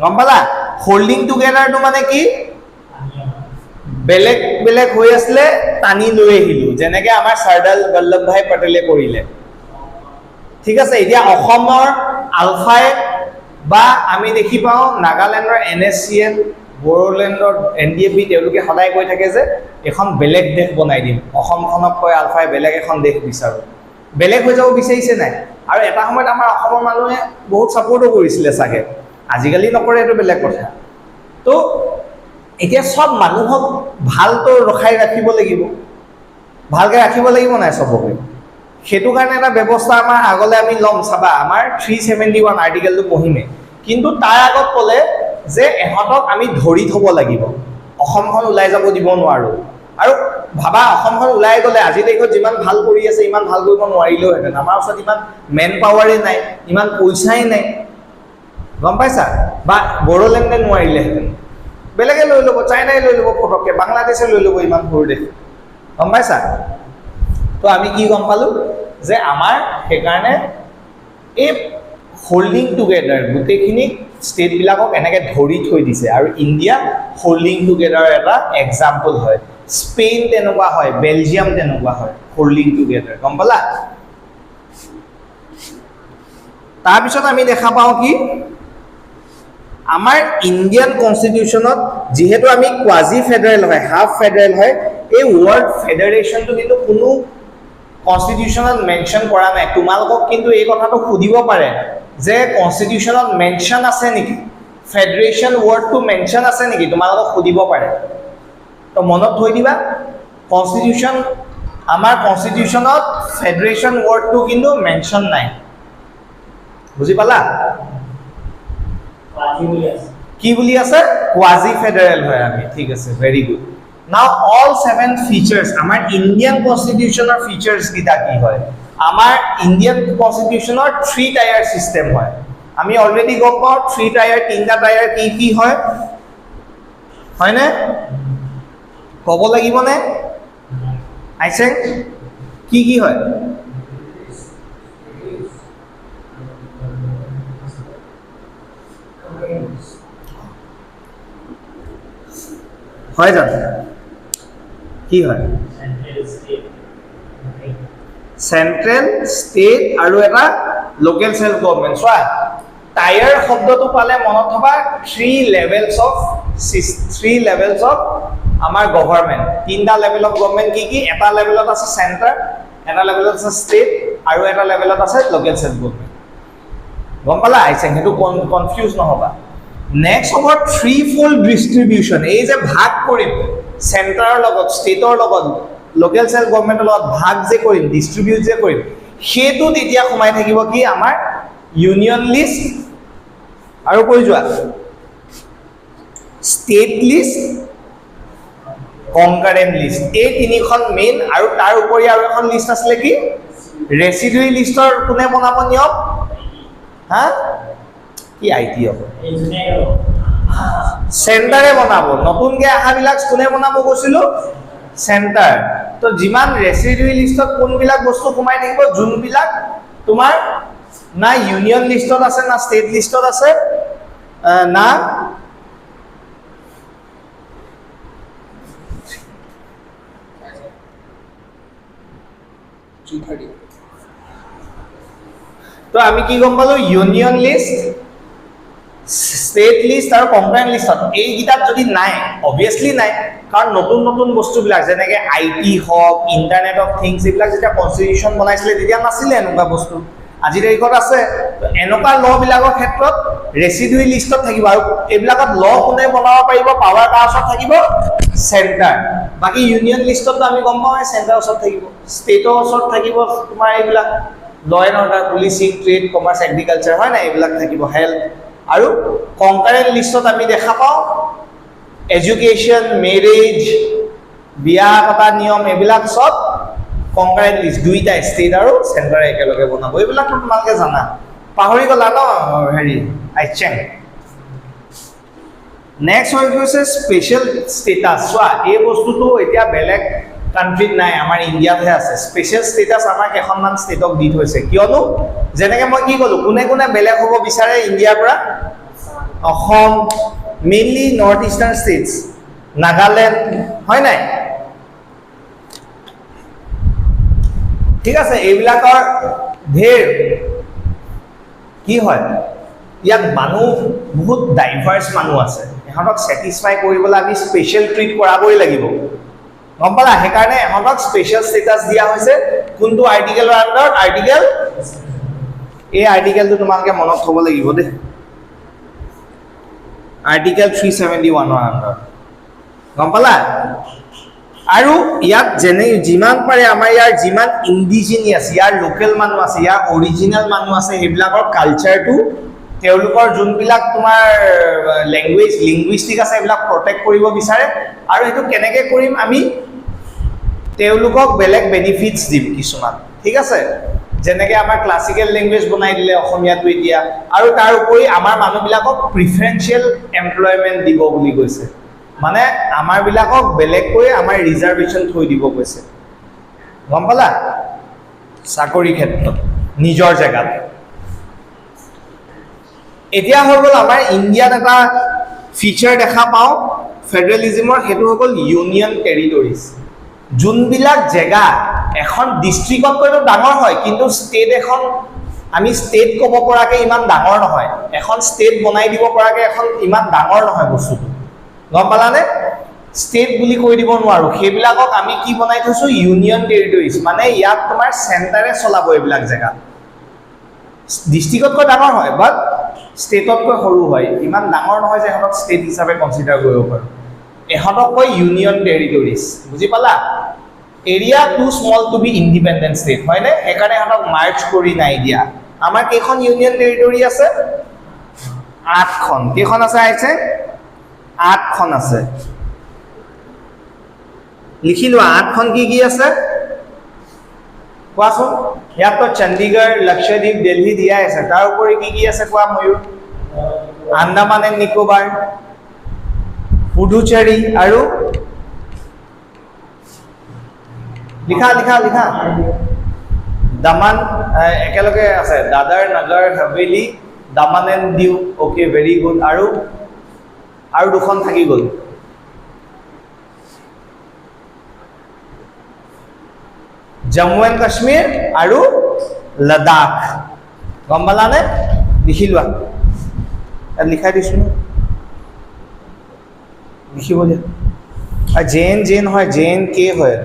গম পালা? হোল্ডিং টুগেডাৰটো মানে কি বেলেগ বেলেগ হৈ আছিলে টানি লৈ আহিলো, যেনেকে আমাৰ চৰ্দাৰ বল্লভভাই পেটেলে কৰিলে, ঠিক আছে? এতিয়া অসমৰ আলফাই বা আমি দেখি পাওঁ নাগালেণ্ডৰ NSCN, বড়োলেণ্ডৰ NDFB, তেওঁলোকে সদায় কৈ থাকে যে এখন বেলেগ দেশ বনাই দিম, অসমখনক কৈ আলফাই বেলেগ এখন দেশ বিচাৰো, বেলেগ হৈ যাব বিচাৰিছে নাই? আৰু এটা সময়ত আমাৰ অসমৰ মানুহে বহুত ছাপোৰ্টো কৰিছিলে চাগে, আজিকালি নকৰে, এইটো বেলেগ কথা। তো এতিয়া সব মানুহক ভালটো ৰখাই ৰাখিব লাগিব, ভালকে ৰাখিব লাগিব নাই সবকে, সেইটো কাৰণে এটা ব্যৱস্থা আমাৰ আগলৈ আমি ল'ম। চাবা আমাৰ 371 আৰ্টিকেলটো পঢ়িমে, কিন্তু তাৰ আগত ক'লে যে এহঁতক আমি ধৰি থব লাগিব, অসমখন ওলাই যাব দিব নোৱাৰো। আৰু ভাবা অসমখন ওলাই গ'লে আজি তাৰিখত যিমান ভাল কৰি আছে ইমান ভাল কৰিব নোৱাৰিলেওহেঁতেন, আমাৰ ওচৰত ইমান মেন পাৱাৰে নাই, ইমান পইচাই নাই, গম পাইছা? বা বড়োলেণ্ডে নোৱাৰিলেহেঁতেন, বেলেগে লৈ ল'ব, চাইনাই লৈ ল'ব ফটককে, বাংলাদেশে লৈ ল'ব, ইমান সৰু দেশ, গম পাইছা? তো আমি কি গম পালো যে আমাৰ সেইকাৰণে এই হোল্ডিং টুগেডাৰ গোটেইখিনি ষ্টেটবিলাকক এনেকৈ ধৰি থৈ দিছে, আৰু ইণ্ডিয়া হোল্ডিং টুগেডাৰৰ এটা এক্সাম্পল হয়। স্পেইন তেনেকুৱা হয়, বেলজিয়াম তেনেকুৱা হয়, হোল্ডিং টুগেডাৰ, গম পালা? তাৰপিছত আমি দেখা পাওঁ কি আমাৰ ইণ্ডিয়ান কনষ্টিটিউশ্যনত যিহেতু আমি কোৱাজি ফেডাৰেল হয়, হাফ ফেডাৰেল হয়, এই ৱৰ্ড ফেডাৰেশ্যনটো কিন্তু কোনো কনষ্টিটিউশ্যনত মেনশ্যন কৰা নাই। তোমালোকক কিন্তু এই কথাটো সুধিব পাৰে যে কনষ্টিটিউশ্যনত মেনশ্যন আছে নেকি, ফেডাৰেশ্যন ৱৰ্ডটো মেনশ্যন আছে নেকি, তোমালোকক সুধিব পাৰে। তো মনত থৈ দিবা, কনষ্টিটিউশ্যন আমাৰ কনষ্টিটিউশ্যনত ফেডাৰেশ্যন ৱৰ্ডটো কিন্তু মেনশ্যন নাই, বুজি পালা? কি বুলি আছে? কোৱাজি ফেডাৰেল হয় আমি, ঠিক আছে, ভেৰি গুড। নাও অল 7 ফিচাৰ্স, আমাৰ ইণ্ডিয়ান কনষ্টিটিউশ্যনৰ ফিচাৰ্স কিটা কি হয়? আমাৰ ইণ্ডিয়ান কনষ্টিটিউশ্যনৰ 3 টায়াৰ সিস্টেম হয়। আমি অলৰেডি গম পাওঁ 3 টায়াৰ, 3টা টায়াৰ কি কি হয়, হয়নে? ক'ব লাগিব নে? আইছে কি কি হয়? হয় জানো? কি হয়? চেন্ট্ৰেল, ষ্টেট আৰু এটা লোকেল সেল্ফ গভৰ্নমেণ্ট। চোৱা টায়াৰ শব্দটো পালে মনত থবা 3 লেভেলছ অফ আমাৰ গভৰ্নমেণ্ট, 3টা লেভেল অফ গভৰ্নমেণ্ট কি কি? এটা লেভেলত আছে চেণ্টাৰ, এটা লেভেলত আছে ষ্টেট, আৰু এটা লেভেলত আছে লোকেল সেল্ফ গভৰ্নমেণ্ট, গম পালা? আইছে সেইটো কনফিউজ নহবা। নেক্সট হ'ব 3-fold ডিষ্ট্ৰিবিউশ্যন, এই যে ভাগ কৰিম চেণ্টাৰৰ লগত, ষ্টেটৰ লগত, লোকেল সেল্ফ গভৰ্নমেণ্টৰ লগত ভাগ যে কৰিম, ডিষ্ট্ৰিবিউট যে কৰিম, সেইটো তেতিয়া সোমাই থাকিব কি আমাৰ ইউনিয়ন লিষ্ট, আৰু কৈ যোৱা ষ্টেট লিষ্ট, কনকাৰেণ্ট লিষ্ট, এই 3খন মেইন। আৰু তাৰ উপৰি আৰু এখন লিষ্ট আছিলে কি ৰেচিডুৰী লিষ্টৰ কোনে বনাব নিয়ম? হা কি আইটি হ'ব? চেণ্টাৰে বনাব। নতুনকৈ অহাবিলাক কোনে বনাব কৈছিলো? চেণ্টাৰ। তো যিমান ৰেচিডুৰী লিষ্টত কোনবিলাক বস্তু সোমাই থাকিব? যোনবিলাক তোমাৰ না ইউনিয়ন লিষ্টত আছে, না ষ্টেট লিষ্টত আছে, না তো আমি কি গম পালো? ইউনিয়ন লিষ্ট, ষ্টেট লিষ্ট আৰু কনকাৰেণ্ট লিষ্টত এইকেইটাত যদি নাই, অবভিয়াছলি নাই, কাৰণ নতুন নতুন বস্তুবিলাক যেনেকৈ IT হওক, ইণ্টাৰনেট অফ থিংছ, এইবিলাক যেতিয়া কনষ্টিটিউশ্যন বনাইছিলে তেতিয়া নাছিলে এনেকুৱা বস্তু, আজি তাৰিখত আছে। এনেকুৱা লবিলাকৰ ক্ষেত্ৰত ৰেচিডুৰী লিষ্টত থাকিব, আৰু এইবিলাকত কোনে বনাব পাৰিব? পাৱাৰ কাৰ ওচৰত থাকিব? চেণ্টাৰ। বাকী ইউনিয়ন লিষ্টতো আমি গম পাওঁ চেণ্টাৰৰ ওচৰত থাকিব, ষ্টেটৰ ওচৰত থাকিব তোমাৰ এইবিলাক ল and order, policing, trade, commerce, agriculture, হয় নাই, এইবিলাক থাকিব, হেল্থ। আৰু কনকাৰেণ্ট লিষ্টত আমি দেখা পাওঁ এডুকেশ্যন, মেৰেজ, বিয়া পতা নিয়ম, এইবিলাক চব কংক্ৰিট লিষ্ট দুইটা ষ্টেট আৰু চেণ্টাৰে একেলগে বনাব এইবিলাক তোমালোকে জানা পাহৰি গলা ন হেৰি আইচেং নেক্সট হৈ গৈছে স্পেচিয়েল ষ্টেটাছ চোৱা এই বস্তুটো এতিয়া বেলেগ কাণ্ট্ৰিত নাই আমাৰ ইণ্ডিয়াতহে আছে স্পেচিয়েল ষ্টেটাছ আমাৰ কেইখনমান ষ্টেটক দি থৈছে কিয়নো যেনেকৈ মই কি ক'লোঁ কোনে কোনে বেলেগ হ'ব বিচাৰে ইণ্ডিয়াৰ পৰা Assam mainly north eastern states Nagaland হয় নাই ঠিক আছে এইবিলাকৰ ঢেৰ কি হয় ইয়াত মানুহ বহুত ডাইভাৰ্ছ মানুহ আছে ইহঁতক ছেটিছফাই কৰিবলৈ আমি স্পেচিয়েল ট্ৰিট কৰাবই লাগিব গম পালা সেইকাৰণে ইহঁতক স্পেচিয়েল ষ্টেটাছ দিয়া হৈছে কোনটো আৰ্টিকেলৰ আণ্ডাৰত আৰ্টিকেল এই আৰ্টিকেলটো তোমালোকে মনত থ'ব লাগিব দেই আৰ্টিকেল 371 আণ্ডাৰত গম পালা আৰু ইয়াত যেনে যিমান পাৰে আমাৰ ইয়াৰ যিমান ইণ্ডিজিনিয়াছ ইয়াৰ লোকেল মানুহ আছে ইয়াৰ অৰিজিনেল মানুহ আছে সেইবিলাকৰ কালচাৰটো তেওঁলোকৰ যোনবিলাক তোমাৰ লেংগুৱেজ লিংগুইষ্টিক আছে এইবিলাক প্ৰটেক্ট কৰিব বিচাৰে আৰু এইটো কেনেকৈ কৰিম আমি তেওঁলোকক বেলেগ বেনিফিটছ দিম কিছুমান ঠিক আছে যেনেকৈ আমাৰ ক্লাছিকেল লেংগুৱেজ বনাই দিলে অসমীয়াটো এতিয়া আৰু তাৰ উপৰি আমাৰ মানুহবিলাকক প্ৰিফাৰেঞ্চিয়েল এমপ্লয়মেণ্ট দিব বুলি কৈছে মানে আমাৰবিলাকক বেলেগকৈ আমাৰ ৰিজাৰ্ভেশ্যন থৈ দিব কৈছে গম পালা চাকৰি ক্ষেত্ৰত নিজৰ জেগাত এতিয়া হৈ গ'ল আমাৰ ইণ্ডিয়াত এটা ফিচাৰ দেখা পাওঁ ফেডাৰেলিজিমৰ সেইটো হৈ গ'ল ইউনিয়ন টেৰিটৰিজ যোনবিলাক জেগা এখন ডিষ্ট্ৰিক্টতকৈতো ডাঙৰ হয় কিন্তু ষ্টেট এখন আমি ষ্টেট ক'ব পৰাকৈ ইমান ডাঙৰ নহয় এখন ষ্টেট বনাই দিব পৰাকৈ এখন ইমান ডাঙৰ নহয় বস্তুটো গম পালানে ষ্টেট বুলি কৈ দিব নোৱাৰোঁ সেইবিলাকক আমি কি বনাই থৈছোঁ ইউনিয়ন টেৰিটৰিজ মানে ইয়াত তোমাৰ চেণ্টাৰে চলাব এইবিলাক জেগা ডিষ্ট্ৰিক্টতকৈ ডাঙৰ হয় বাট ষ্টেটতকৈ সৰু হয় ইমান ডাঙৰ নহয় যে ইহঁতক ষ্টেট হিচাপে কনচিডাৰ কৰিব পাৰোঁ ইহঁতক কয় ইউনিয়ন টেৰিটৰিজ বুজি পালা area too small to be independent state হয়নে সেইকাৰণে ইহঁতক মাৰ্চ কৰি নাই দিয়া আমাৰ কেইখন ইউনিয়ন টেৰিটৰি আছে 8খন কেইখন আছে আহিছে 8খন আছে লিখি লোৱা 8খন কি আছে কোৱাচোন ইয়াততো চণ্ডীগড় লক্ষদ্বীপ দিল্লী দিয়াই আছে তাৰ উপৰি কি আছে কোৱা ময়ূৰ আন্দামান এণ্ড নিকোবাৰ পুডুচেৰী আৰু লিখা লিখা লিখা দামান একেলগে আছে দাদৰ নগৰ হাভেলি দামান and Diu okay very good আৰু দুখন থাকি গ'ল জম্মু এণ্ড কাশ্মীৰ আৰু লাডাখ গম পালানে লিখি লোৱা ইয়াত লিখাই দিছোঁ লিখিব দিয়া আৰু জে এন হয় JNK হয়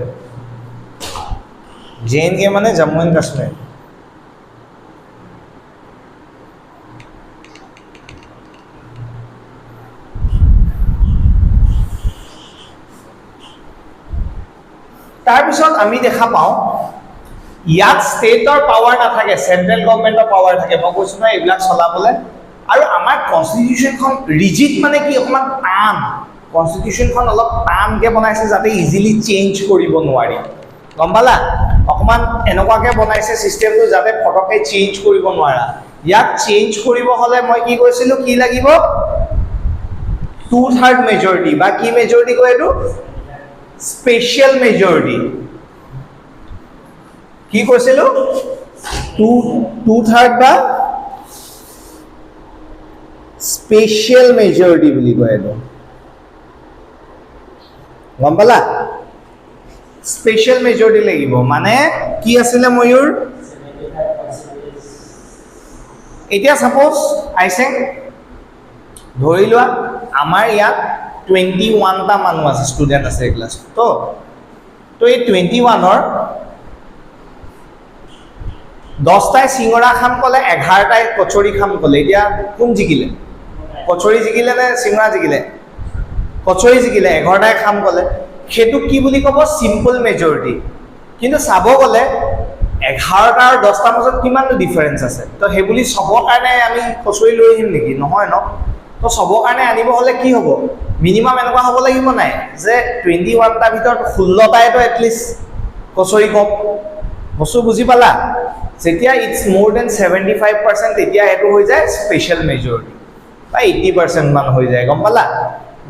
JNK মানে জম্মু এণ্ড কাশ্মীৰ তাৰপিছত আমি দেখা পাওঁ ইয়াত ষ্টেটৰ পাৱাৰ নাথাকে চেণ্ট্ৰেল গভৰ্ণমেণ্টৰ পাৱাৰ থাকে মই কৈছোঁ নহয় এইবিলাক চলাবলৈ আৰু আমাৰ কনষ্টিটিউশ্যনখন ৰিজিড মানে কি অকণমান টান কনষ্টিটিউশ্যনখন অলপ টানকৈ বনাইছে যাতে ইজিলি চেঞ্জ কৰিব নোৱাৰি গম পালা অকণমান এনেকুৱাকৈ বনাইছে চিষ্টেমটো যাতে ফটককৈ চেঞ্জ কৰিব নোৱাৰা ইয়াত চেঞ্জ কৰিব হ'লে মই কি কৈছিলোঁ কি লাগিব 2/3 মেজৰিটি বা কি মেজৰিটি কয় এইটো স্পেচিয়েল মেজৰিটি কি কৈছিলোঁ 2/3 বা স্পেচিয়েল মেজৰিটি বুলি কয় এইটো গম পালা স্পেচিয়েল মেজৰিটি লাগিব মানে কি আছিলে ময়ূৰ এতিয়া সাপোজ আইছে ধৰি লোৱা আমাৰ ইয়াত 21টা মানুহ আছে ষ্টুডেণ্ট আছে এই ক্লাছত তো এই 21ৰ 10টাই চিঙৰা খাম ক'লে 11টাই কচৰি খাম ক'লে এতিয়া কোন জিকিলে কচৰি জিকিলে নে চিঙৰা জিকিলে কচৰি জিকিলে 11টাই খাম ক'লে সেইটো কি বুলি ক'ব চিম্পল মেজৰিটি কিন্তু চাব গ'লে 11টা আৰু 10টাৰ মাজত কিমানটো ডিফাৰেঞ্চ আছে তো সেই বুলি চবৰ কাৰণে আমি কচৰি লৈ আহিম নেকি নহয় ন তো চবৰ কাৰণে আনিব হ'লে কি হ'ব মিনিমাম এনেকুৱা হ'ব লাগিব নাই যে 21টাৰ ভিতৰত 16টাইতো এটলিষ্ট কচৰি কম বস্তু বুজি পালা যেতিয়া ইটস মোৰ দেন 75% তেতিয়া এটো হৈ যায় স্পেশাল মেজৰিটি বা 80% মান হৈ যায় গম পালা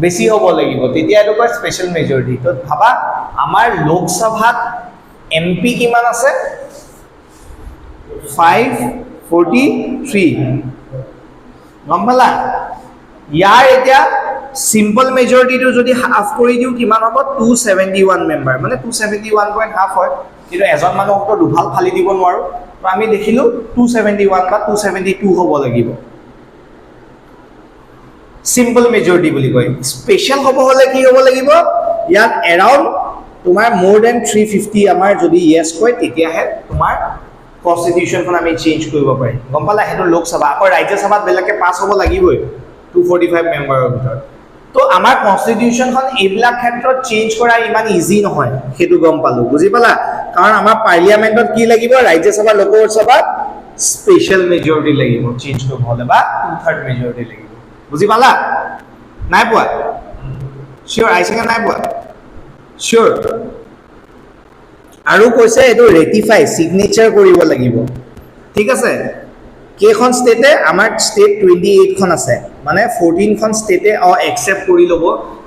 বেছি হ'ব লাগিব তেতিয়া এটো কয় স্পেশাল মেজৰিটি তো ভাবা আমাৰ লোকসভাত এমপি কিমান আছে 543 গম পালা ইয়াৰ এতিয়া সিম্পল মেজৰিটিটো যদি হাফ কৰি দিও কিমান হ'ব 271 মেম্বাৰ মানে 271.5 হয় কিন্তু এজন মানুহক তো দুফাল ফালি দিব নোৱাৰো তো আমি দেখিলো 271 বা 272 হ'ব লাগিব সিম্পল মেজৰিটি বুলি কয় স্পেশাল হ'ব হলে কি হ'ব লাগিব ইয়াত এৰাউণ্ড তোমাৰ মোৰ দেন 350 আমাৰ যদি ইয়েস কয় তেতিয়াহে তোমাৰ কনস্টিটিউশনখন আমি চেঞ্জ কৰিব পাৰিম গম পালা হেতু লোকসভা আকৌ ৰাজ্যসভাত বেলেগে পাস হ'ব লাগিবই 245 মেম্বাৰৰ ভিতৰত তো আমাৰ কনস্টিটিউশনখন এইবিলাক ক্ষেত্ৰত চেঞ্জ কৰা ইমান ইজি নহয় হেতু গম পালো বুজি পালা কাৰণ আমাৰ পাৰ্লিয়ামেন্টত কি লাগিব ৰাজ্যসভা লোকসভাত স্পেশাল মেজৰিটি লাগিব চেঞ্জ কৰিব হলে বা 2/3 মেজৰিটি লাগিব বুজি পালা নাই পোৱা শিওৰ আইছে কে নাই পোৱা শিওৰ আৰু কৈছে এটো ৰেটিফাই সিগনেচাৰ কৰিব লাগিব ঠিক আছে কেখন ষ্টেটে আমাৰ ষ্টেট 28 খন আছে মানে 14 খন ষ্টেটে একসেপ্ট কৰি লব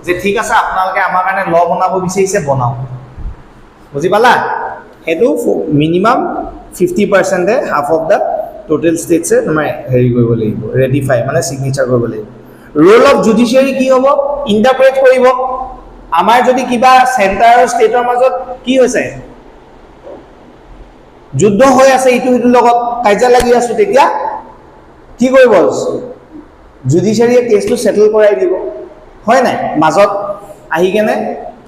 যে ঠিক আছে আপোনালোকে আমাৰ কাৰণে ল বনাব বিচাৰিছে বনাও বুজি পালা এটো minimum 50% a half of the total states এ তোমাৰ হেৰি কৰিব লাগিব ৰেটিফাই মানে সিগনেচাৰ কৰিব লাগিব ৰোল অফ জুডিশিয়াৰি কি হ'ব ইন্টাৰপ্ৰেট কৰিব আমাৰ যদি কিবা সেন্টাৰ আৰু ষ্টেটৰ মাজত কি হৈছে যুদ্ধ হৈ আছে ইটো ইটো লগত কাইজা লাগি আছে তেতিয়া কি কৰিব জুডিশিয়াৰিয়ে কেছটো সেটল কৰাই দিব হয় নাই মাজত আহি কেনে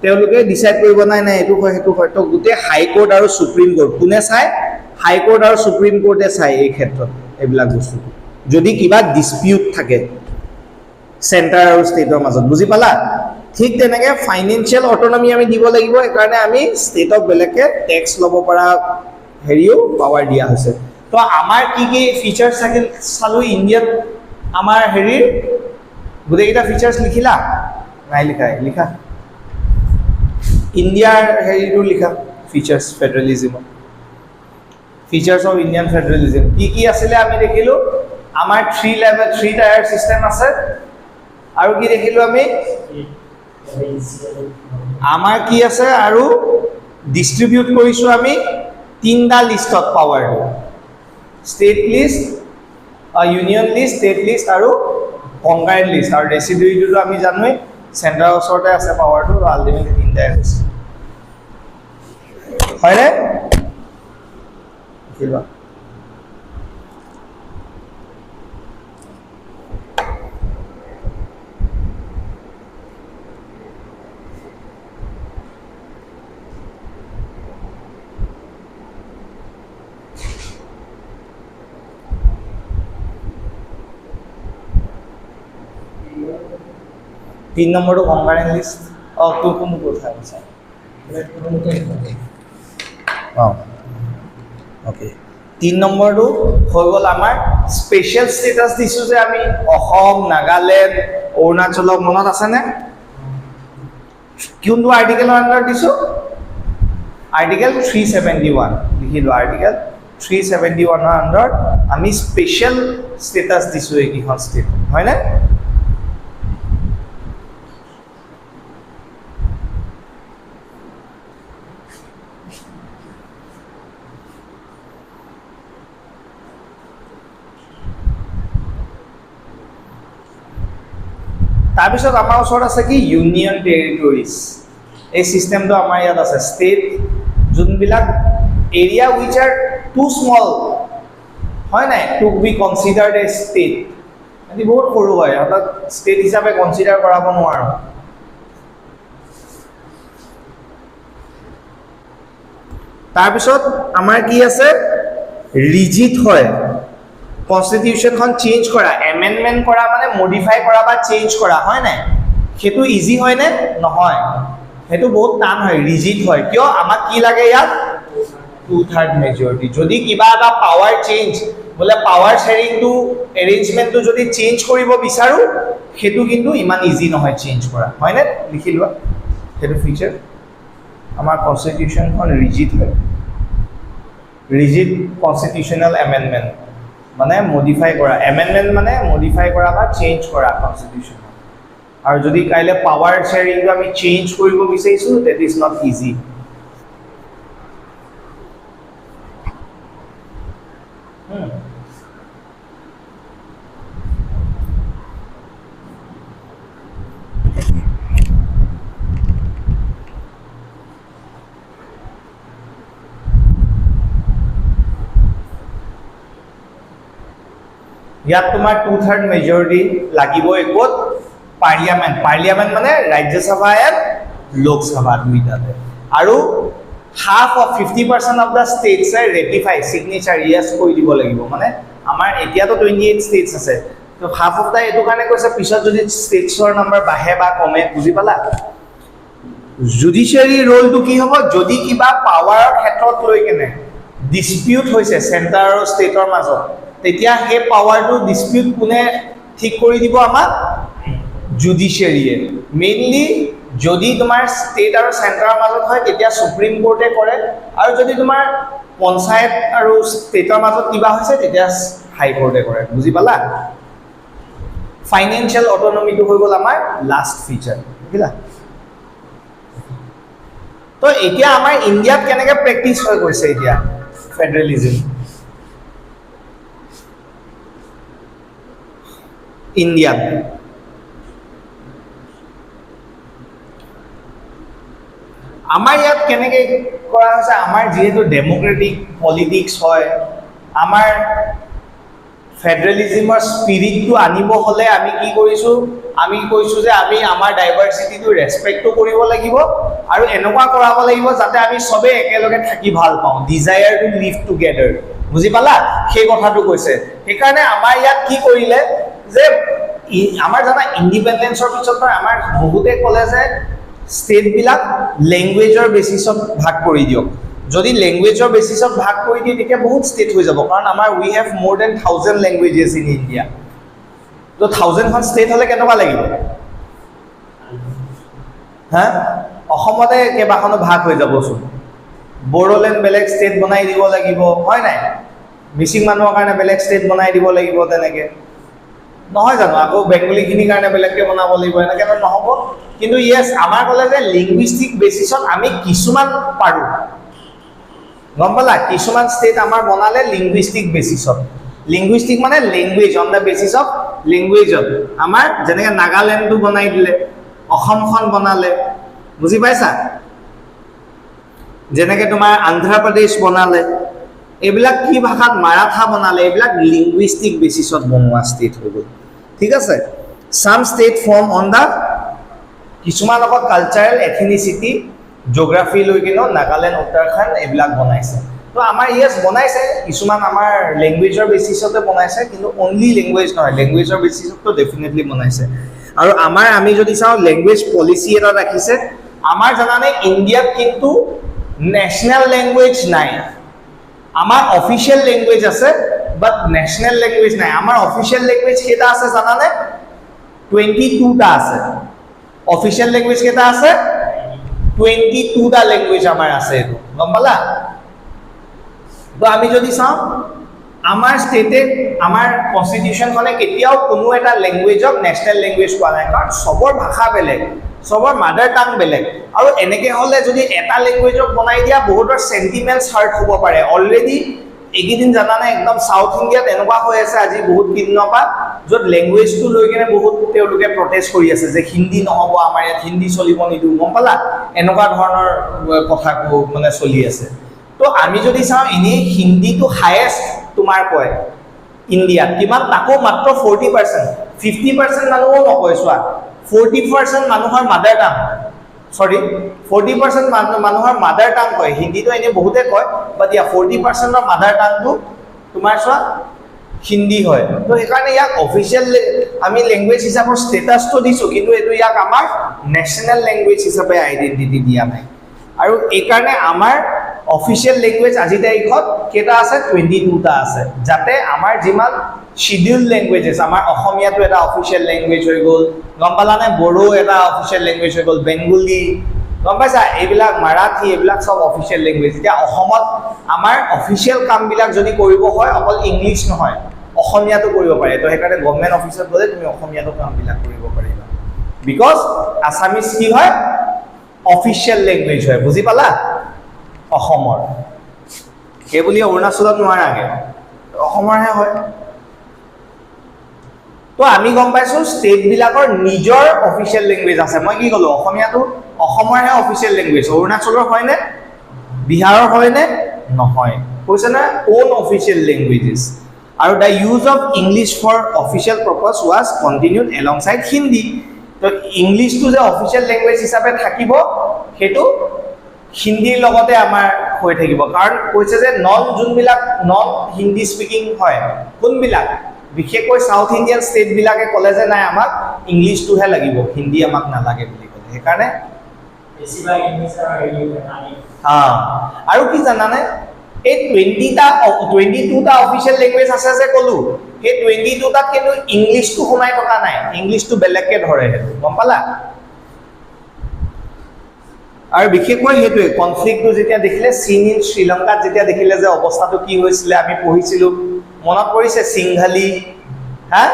তেওঁলোকে ডিসাইড কৰিব নাই নাই এটো হয় হেতু হয় তো গুটে হাই কোৰ্ট আৰু সুপ্ৰিম কোৰ্ট কোনে চাই হাই কোৰ্ট আৰু সুপ্ৰিম কোৰ্টে চাই এই ক্ষেত্ৰত এইবিলাক বস্তু যদি কিবা ডিসপিউট থাকে সেন্টাৰ আৰু ষ্টেটৰ মাজত বুজি পালা ঠিক তেনেকে ফাইনান্সিয়াল অটোনমি আমি দিব লাগিব এই কাৰণে আমি ষ্টেটক বেলেকে ট্যাক্স লব পৰা হেৰিও পাৱাৰ দিয়া হৈছে তো আমাৰ কি ফিচাৰ্স থাকে চালু ইন্ডিয়াত আমাৰ হেৰিৰ গুটেইটা ফিচাৰ্স লিখিলা নাই লিখা ইন্ডিয়াৰ হেৰিটো লিখা ফিচাৰ্স ফেডাৰেলিজম ফিচাৰ্স অফ ইন্ডিয়ান ফেডাৰেলিজম কি আছিল আমি দেখিলো আমাৰ 3 লেভেল 3 টায়াৰ সিস্টেম আছে আৰু কি দেখিলো আমি আমাৰ কি আছে আৰু ডিস্ট্ৰিবিউট কৰিছো আমি তিনটা লিষ্টত পাৱাৰটো state list union list state list আৰু কংগ্ৰেছ লিষ্ট আৰু ৰেসিডুইটো আমি জানোই সেন্টাৰৰ ওচৰতে আছে পাৱাৰটো আলটিমেটলি তিনটাই আছে হয়নে কিবা 3 নম্বৰটো কংগ্ৰেছ লিষ্ট তো কোন কথা আছে ওকে 3 নম্বৰটো হৈ গল আমাৰ স্পেশাল স্ট্যাটাস দিছো যে আমি অসম নাগাল্যান্ড অৰুণাচলক মনত আছে নে কোনটো আৰ্টিকেলৰ আন্ডাৰ দিছো আৰ্টিকেল 371 লিখিলো আৰ্টিকেল 371 ৰ আন্ডাৰ আমি স্পেশাল স্ট্যাটাস দিছো এইখন ষ্টেট হয় না তাৰপিছত আমাৰ ওচৰত আছে কি ইউনিয়ন টেৰিটৰিজ এই সিস্টেমটো আমাৰ ইয়াত আছে ষ্টেট যোনবিলাক area which are too small হয় নাই to be considered a state এটি বহুত সৰু হয় অৰ্থাৎ ষ্টেট হিচাপে কনসিডাৰ কৰাব নোৱাৰো তাৰপিছত আমাৰ কি আছে ৰিজিড হয় কনস্টিটিউশন খন চেঞ্জ কৰা এমেন্ডমেন্ট কৰা মানে মডিফাই কৰা বা চেঞ্জ কৰা হয় নাই হেতু ইজি হয় নে নহয় হেতু বহুত টান হয় ৰিজিড হয় কিয় আমাক কি লাগে ইয়াত 2/3 মেজৰিটি যদি কিবা এটা পাৱাৰ চেঞ্জ বলে পাৱাৰ শেয়াৰিং টু এৰেঞ্জমেন্ট টু যদি চেঞ্জ কৰিব বিচাৰো হেতু কিন্তু ইমান ইজি নহয় চেঞ্জ কৰা হয় নে লিখি লোৱা হেতু ফিচাৰ আমাৰ কনষ্টিটিউশ্যনখন ৰিজিড হয় ৰিজিড কনষ্টিটিউশ্যনেল এমেণ্ডমেণ্ট মানে মডিফাই কৰা এমেণ্ডমেণ্ট মানে মডিফাই কৰা বা চেঞ্জ কৰা কনষ্টিটিউশ্যন আৰু যদি কাইলৈ পাৱাৰ শ্বেয়াৰিংটো আমি চেঞ্জ কৰিব বিচাৰিছোঁ ডেট ইজ নট ইজি ইয়াত তোমাৰ 2/3 মেজৰিটি লাগিবই ক'ত পাৰ্লিয়ামেণ্ট মানে ৰাজ্যসভা এণ্ড লোকসভা দুইটাতে আৰু half of 50% of the ষ্টেটছে ratify signature yes কৰি দিব লাগিব মানে আমাৰ এতিয়াতো 28 ষ্টেটছ আছে তো হাফ অফ দ্য এইটো কাৰণে কৈছে পিছত যদি ষ্টেটছৰ নম্বৰ বাঢ়ে বা কমে বুজি পালা জুডিচিয়াৰী ৰোলটো কি হ'ব যদি কিবা পাৱাৰৰ ক্ষেত্ৰত লৈ কেনে ডিসপিউট হৈছে চেণ্টাৰ আৰু ষ্টেটৰ মাজত তেতিয়া সেই পাৱাৰটো ডিসপিউট কোনে ঠিক কৰি দিব আমাক জুডিচিয়াৰীয়ে মেইনলি যদি তোমাৰ ষ্টেট আৰু চেণ্টাৰৰ মাজত হয় তেতিয়া সুপ্ৰিম কোৰ্টে কৰে আৰু যদি তোমাৰ পঞ্চায়ত আৰু ষ্টেটৰ মাজত কিবা হৈছে তেতিয়া হাই কোৰ্টে কৰে বুজি পালা ফাইনেন্সিয়েল অটোনমিটো হৈ গ'ল আমাৰ লাষ্ট ফিচাৰ বুজিলা তো এতিয়া আমাৰ ইণ্ডিয়াত কেনেকৈ প্ৰেক্টিছ হৈ গৈছে এতিয়া ফেডাৰেলিজম ইণ্ডিয়াত আমাৰ ইয়াত কেনেকৈ কৰা হৈছে আমাৰ যিহেতু ডেমক্ৰেটিক পলিটিক্স হয় আমাৰ ফেডাৰেলিজমৰ স্পিৰিটটো আনিব হ'লে আমি কি কৰিছোঁ আমি কৈছোঁ যে আমি আমাৰ ডাইভাৰ্চিটিটো ৰেছপেক্টটো কৰিব লাগিব আৰু এনেকুৱা কৰাব লাগিব যাতে আমি সবে একেলগে থাকি ভাল পাওঁ ডিজায়াৰ টু লিভ টুগেডাৰ বুজি পালা সেই কথাটো কৈছে সেইকাৰণে আমাৰ ইয়াত কি কৰিলে যে আমাৰ জানা ইণ্ডিপেণ্ডেন্সৰ পিছত আমাৰ বহুতে ক'লে যে ষ্টেটবিলাক লেংগুৱেজৰ বেচিছত ভাগ কৰি দিয়ক যদি লেংগুৱেজৰ বেচিছত ভাগ কৰি দিয়ে তেতিয়া বহুত ষ্টেট হৈ যাব কাৰণ আমাৰ উই হেভ মোৰ দেন 1000 লেংগুৱেজেছ ইন ইণ্ডিয়া তো 1000খন ষ্টেট হ'লে কেনেকুৱা লাগিব হা অসমতে কেইবাখনো ভাগ হৈ যাবচোন বড়োলেণ্ড বেলেগ ষ্টেট বনাই দিব লাগিব হয় নাই মিচিং মানুহৰ কাৰণে বেলেগ ষ্টেট বনাই দিব লাগিব তেনেকে নহয় জানো আকৌ বেংগলীখিনিৰ কাৰণে বেলেগকৈ বনাব লাগিব এনেকৈ নহ'ব কিন্তু ইয়েছ আমাৰ ক'লে যে লিংগুইষ্টিক বেচিছত আমি কিছুমান পাৰোঁ গম পালা কিছুমান ষ্টেট আমাৰ বনালে লিংগুইষ্টিক বেচিছত লিংগুইষ্টিক মানে language on the basis of লেংগুৱেজত আমাৰ যেনেকৈ নাগালেণ্ডটো বনাই দিলে অসমখন বনালে বুজি পাইছা যেনেকৈ তোমাৰ অন্ধ্ৰপ্ৰদেশ বনালে এইবিলাক কি ভাষাত মাৰাঠা বনালে এইবিলাক লিংগুইষ্টিক বেচিছত বনোৱা ষ্টেট হৈ গ'ল ঠিক আছে সাম ষ্টেট ফৰ্ম অন দ্য কিছুমান লগত কালচাৰেল এথনিচিটি জিঅ'গ্ৰাফি লৈ কিনেও নাগালেণ্ড উত্তৰাখণ্ড এইবিলাক বনাইছে তো আমাৰ ইয়েছ বনাইছে কিছুমান আমাৰ লেংগুৱেজৰ বেচিছতে বনাইছে কিন্তু অনলি লেংগুৱেজ নহয় লেংগুৱেজৰ বেচিছতো ডেফিনেটলি বনাইছে আৰু আমাৰ আমি যদি চাওঁ লেংগুৱেজ পলিচি এটা ৰাখিছে আমাৰ জানানে ইণ্ডিয়াত কিন্তু নেশ্যনেল লেংগুৱেজ নাই আমাৰ অফিচিয়েল লেংগুৱেজ আছে বাট নেশ্যনেল লেংগুৱেজ নাই আমাৰ অফিচিয়েল লেংগুৱেজ কেইটা আছে জানানে 22টা আছে অফিচিয়েল লেংগুৱেজ কেইটা আছে 22টা লেংগুৱেজ আমাৰ আছে এইটো গম পালা তো আমি যদি চাওঁ আমাৰ ষ্টেটে আমাৰ কনষ্টিটিউশ্যনখনে কেতিয়াও কোনো এটা লেংগুৱেজক নেশ্যনেল লেংগুৱেজ কোৱা নাই কাৰণ চবৰ ভাষা বেলেগ চবৰ মাদাৰ টাং বেলেগ আৰু এনেকৈ হ'লে যদি এটা লেংগুৱেজক বনাই দিয়া বহুতৰ চেণ্টিমেণ্টছ হাৰ্ট হ'ব পাৰে অলৰেডি এইকেইদিন জানানে একদম সাউথ ইণ্ডিয়াত এনেকুৱা হৈ আছে আজি বহুত কেইদিনৰ পৰা য'ত লেংগুৱেজটো লৈ কিনে বহুত তেওঁলোকে প্ৰটেষ্ট কৰি আছে যে হিন্দী নহ'ব আমাৰ ইয়াত হিন্দী চলিব নিদিওঁ গম পালা এনেকুৱা ধৰণৰ কথা মানে চলি আছে তো আমি যদি চাওঁ এনেই হিন্দীটো হায়েষ্ট তোমাৰ কয় ইণ্ডিয়াত কিমান তাকো মাত্ৰ 40% 50% মানুহো নকয় চোৱা 40% মানুহৰ মাদাৰ টাং সৰি 40% মানুহৰ মাদাৰ টাং কয় হিন্দীটো এনেই বহুতে কয় বাট ইয়া 40%ৰ মাদাৰ টাংটো তোমাৰ চোৱা হিন্দী হয় তো সেইকাৰণে ইয়াক অফিচিয়েল আমি লেংগুৱেজ হিচাপৰ ষ্টেটাছটো দিছোঁ কিন্তু এইটো ইয়াক আমাৰ নেশ্যনেল লেংগুৱেজ হিচাপে আইডেণ্টিটি দিয়া নাই আৰু এইকাৰণে আমাৰ অফিচিয়েল লেংগুৱেজ আজিৰ তাৰিখত কেইটা আছে 22টা আছে যাতে আমাৰ যিমান শিডিউল লেংগুৱেজেছ আমাৰ অসমীয়াটো এটা অফিচিয়েল লেংগুৱেজ হৈ গ'ল গম পালানে বড়ো এটা অফিচিয়েল লেংগুৱেজ হৈ গ'ল বেংগলী গম পাইছা এইবিলাক মাৰাঠী এইবিলাক সব অফিচিয়েল লেংগুৱেজ এতিয়া অসমত আমাৰ অফিচিয়েল কামবিলাক যদি কৰিব হয় অকল ইংলিছ নহয় অসমীয়াটো কৰিব পাৰে তো সেইকাৰণে গভৰ্ণমেণ্ট অফিচত গ'লে তুমি অসমীয়াটো কামবিলাক কৰিব পাৰিবা বিকজ আছামিজ কি হয় অফিচিয়েল লেংগুৱেজ হয় বুজি পালা অসমৰ সেইবুলি অৰুণাচলত নোৱাৰাগে অসমৰহে হয় তো আমি গম পাইছো ষ্টেটবিলাকৰ নিজৰ অফিচিয়েল লেংগুৱেজ আছে মই কি ক'লো অসমীয়াটো অসমৰহে অফিচিয়েল লেংগুৱেজ অৰুণাচলৰ হয়নে বিহাৰৰ হয়নে নহয় কৈছে না ওন অফিচিয়েল লেংগুৱেজেছ আৰু the use of English for official purposes was continued alongside Hindi তো ইংলিছটো যে অফিচিয়েল লেংগুৱেজ হিচাপে থাকিব সেইটো হিন্দীৰ লগতে আমাৰ হৈ থাকিব কাৰণ কৈছে যে যোনবিলাক নন হিন্দী স্পিকিং হয় কোনবিলাক বিশেষকৈ সাউথ ইণ্ডিয়ান ষ্টেটবিলাকে ক'লে যে নাই আমাক ইংলিছটোহে লাগিব হিন্দী আমাক নালাগে বুলি ক'লে সেইকাৰণে বেছিভাগ ইংলিছ আৰু কি জানানে এই 22টা অফিচিয়েল লেংগুৱেজ আছে যে ক'লো সেই 22টাত কিন্তু ইংলিছটো সোমাই থকা নাই ইংলিছটো বেলেগকে ধৰে সেইটো গম পালা আৰু বিশেষকৈ সেইটোৱে কনফ্লিক্টটো যেতিয়া দেখিলে চিন ইন শ্ৰীলংকাত যেতিয়া দেখিলে যে অৱস্থাটো কি হৈছিলে আমি পঢ়িছিলো মনত পৰিছে সিংঘালী হা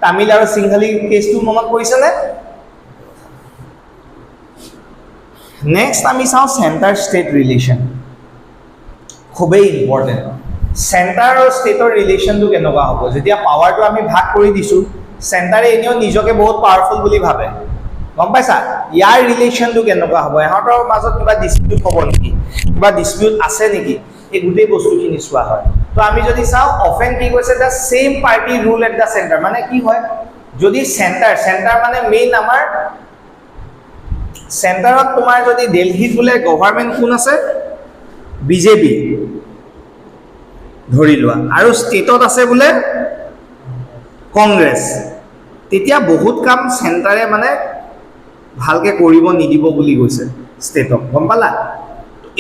তামিল আৰু সিংঘালী কেছটো মনত পৰিছে নে নেক্সট আমি চাওঁ সেন্টাৰ ষ্টেট ৰিলেশ্যন খুবেই ইম্পৰ্টেণ্ট সেন্টাৰ আৰু ষ্টেটৰ ৰিলেশ্যনটো কেনেকুৱা হ'ব যেতিয়া পাৱাৰটো আমি ভাগ কৰি দিছো সেন্টাৰে এনেও নিজকে বহুত পাৱাৰফুল বুলি ভাবে গম পাইছা ইয়াৰ ৰিলেশ্যনটো কেনেকুৱা হ'ব ইহঁতৰ মাজত কিবা ডিসপিউট হ'ব নেকি কিবা ডিসপিউট আছে নেকি এই গোটেই বস্তুখিনি চোৱা হয় তো আমি যদি চাওঁ অফেন কি কৈছে the same party rule at the centre মানে কি হয় যদি সেন্টাৰ মানে মেইন আমাৰ সেন্টাৰত তোমাৰ যদি দিল্লীত বোলে গভৰ্ণমেণ্ট কোন আছে বিজেপি ধৰি লোৱা আৰু ষ্টেটত আছে বোলে কংগ্ৰেছ তেতিয়া বহুত কাম সেন্টাৰে মানে ভালকে কৰিব নিদিব বুলি কৈছে ষ্টেটক গম পালা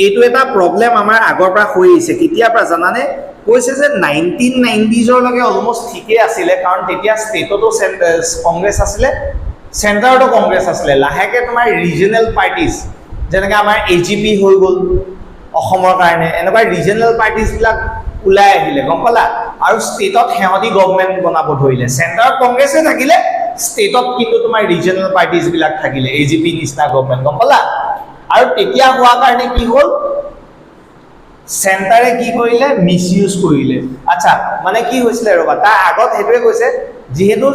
এইটো এটা প্ৰবলেম আমাৰ আগৰ পৰা হৈ আহিছে কেতিয়াৰ পৰা জানানে কৈছে যে 1990s লগে অলমোষ্ট ঠিকে আছিলে কাৰণ তেতিয়া ষ্টেটতো কংগ্ৰেছ আছিলে সেন্টাৰতো কংগ্ৰেছ আছিলে লাহেকে তোমাৰ ৰিজনেল পাৰ্টিজ যেনেকৈ আমাৰ এজিপি হৈ গ'ল অসমৰ কাৰণে এনেকুৱা ৰিজনেল পাৰ্টিজবিলাক ওলাই আহিলে গম পালা আৰু ষ্টেটত হেঁতি গভৰ্ণমেণ্ট বনাব ধৰিলে সেন্টাৰত কংগ্ৰেছে থাকিলে ষ্টেটত কিন্তু তোমাৰ ৰিজনেল পাৰ্টিজবিলাক থাকিলে এজিপি নিচিনা গভৰ্ণমেণ্ট গম পালা আৰু তেতিয়া হোৱা কাৰণে কি হ'ল সেন্টাৰে কি কৰিলে মিসইউজ কৰিলে আচ্ছা মানে কি হৈছিলে ৰবা তাৰ আগত হেতুৱে কৈছে যেহেতু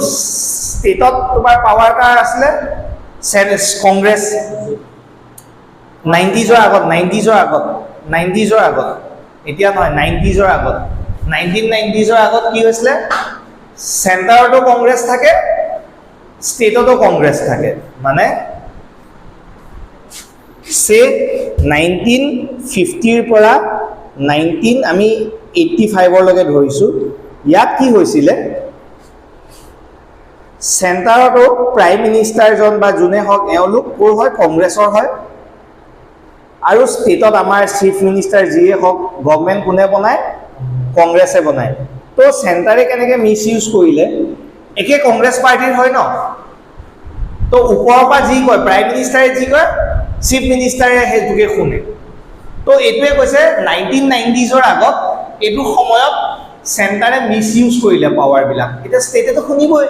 ষ্টেটত তোমাৰ পাৱাৰ কাৰ আছিলে কংগ্ৰেছ 90sৰ আগত এতিয়া নহয় 90sৰ আগত 1990sৰ আগত কি হৈছিলে সেন্টাৰতো কংগ্ৰেছ থাকে ষ্টেটতো কংগ্ৰেছ থাকে মানে সে 1950ৰ পৰা 1985 লগে ধৰিছো ইয়াত কি হৈছিলে সেন্টাৰতো প্ৰাইম মিনিষ্টাৰজন বা যোনে হওক এওঁলোক ক'ৰ হয় কংগ্ৰেছৰ হয় আৰু ষ্টেটত আমাৰ চিফ মিনিষ্টাৰ যিয়ে হওক গভৰ্ণমেণ্ট কোনে বনায় কংগ্ৰেছে বনায় তো সেন্টাৰে কেনেকৈ মিসইউজ কৰিলে একে কংগ্ৰেছ পাৰ্টিৰ হয় ন তো ওপৰৰ পৰা যি কয় প্ৰাইম মিনিষ্টাৰে যি কয় চিফ মিনিষ্টাৰে সেইটোকে শুনে তো এইটোৱে কৈছে 1990sৰ আগত এইটো সময়ত সেন্টাৰে মিসইউজ কৰিলে পাৱাৰবিলাক এতিয়া ষ্টেটেতো শুনিবই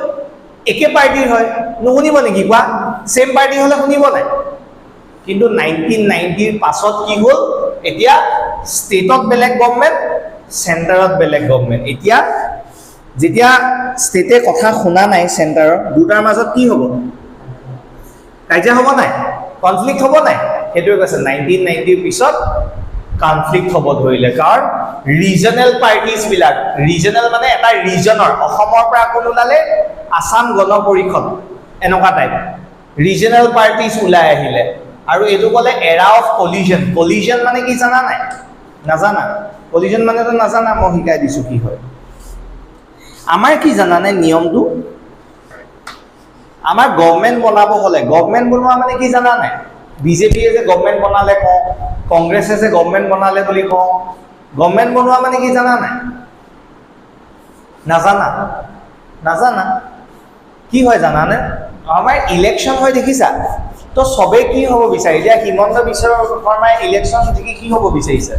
একে পাৰ্টিৰ হয় নুশুনিব নেকি কোৱা সেম পাৰ্টি হ'লে শুনিব নাই কিন্তু 1990ৰ পাছত কি হ'ল এতিয়া ষ্টেটত বেলেগ গভৰ্ণমেণ্ট সেন্টাৰত বেলেগ গভৰ্ণমেণ্ট এতিয়া যেতিয়া ষ্টেটে কথা শুনা নাই সেন্টাৰৰ দুটাৰ মাজত কি হ'ব কাজিয়া হ'ব নাই কনফ্লিক্ট হ'ব নাই সেইটোৱে কৈছে 1990ৰ পিছত কনফ্লিক্ট হ'ব ধৰিলে কাৰণ ৰিজনেল পাৰ্টিজবিলাক ৰিজনেল মানে এটা ৰিজনৰ অসমৰ পৰা কোন ওলালে আসাম গণ পৰিষদ এনেকুৱা টাইপ ৰিজনেল পাৰ্টিজ ওলাই আহিলে আৰু এইটো ক'লে এৰা অফ কলিজন মানে কি জানা নাই নাজানা কলিজন মানে তো নাজানা মই শিকাই দিছোঁ কি হয় আমাৰ কি জানানে নিয়মটো আমাৰ গভৰ্ণমেণ্ট বনাব হ'লে গভৰ্ণমেণ্ট বনোৱা মানে কি জানা নাই বিজেপিয়ে যে গভৰ্ণমেণ্ট বনালে কওঁ কংগ্ৰেছে যে গভৰ্ণমেণ্ট বনালে বুলি কওঁ গভৰ্ণমেণ্ট বনোৱা মানে কি জানা নাই নাজানা কি হয় জানানে আমাৰ ইলেকশ্যন হয় দেখিছা তো সবে কি হ'ব বিচাৰে এতিয়া হিমন্ত বিশ্ব শৰ্মাই ইলেকশ্যন জিকি কি হ'ব বিচাৰিছে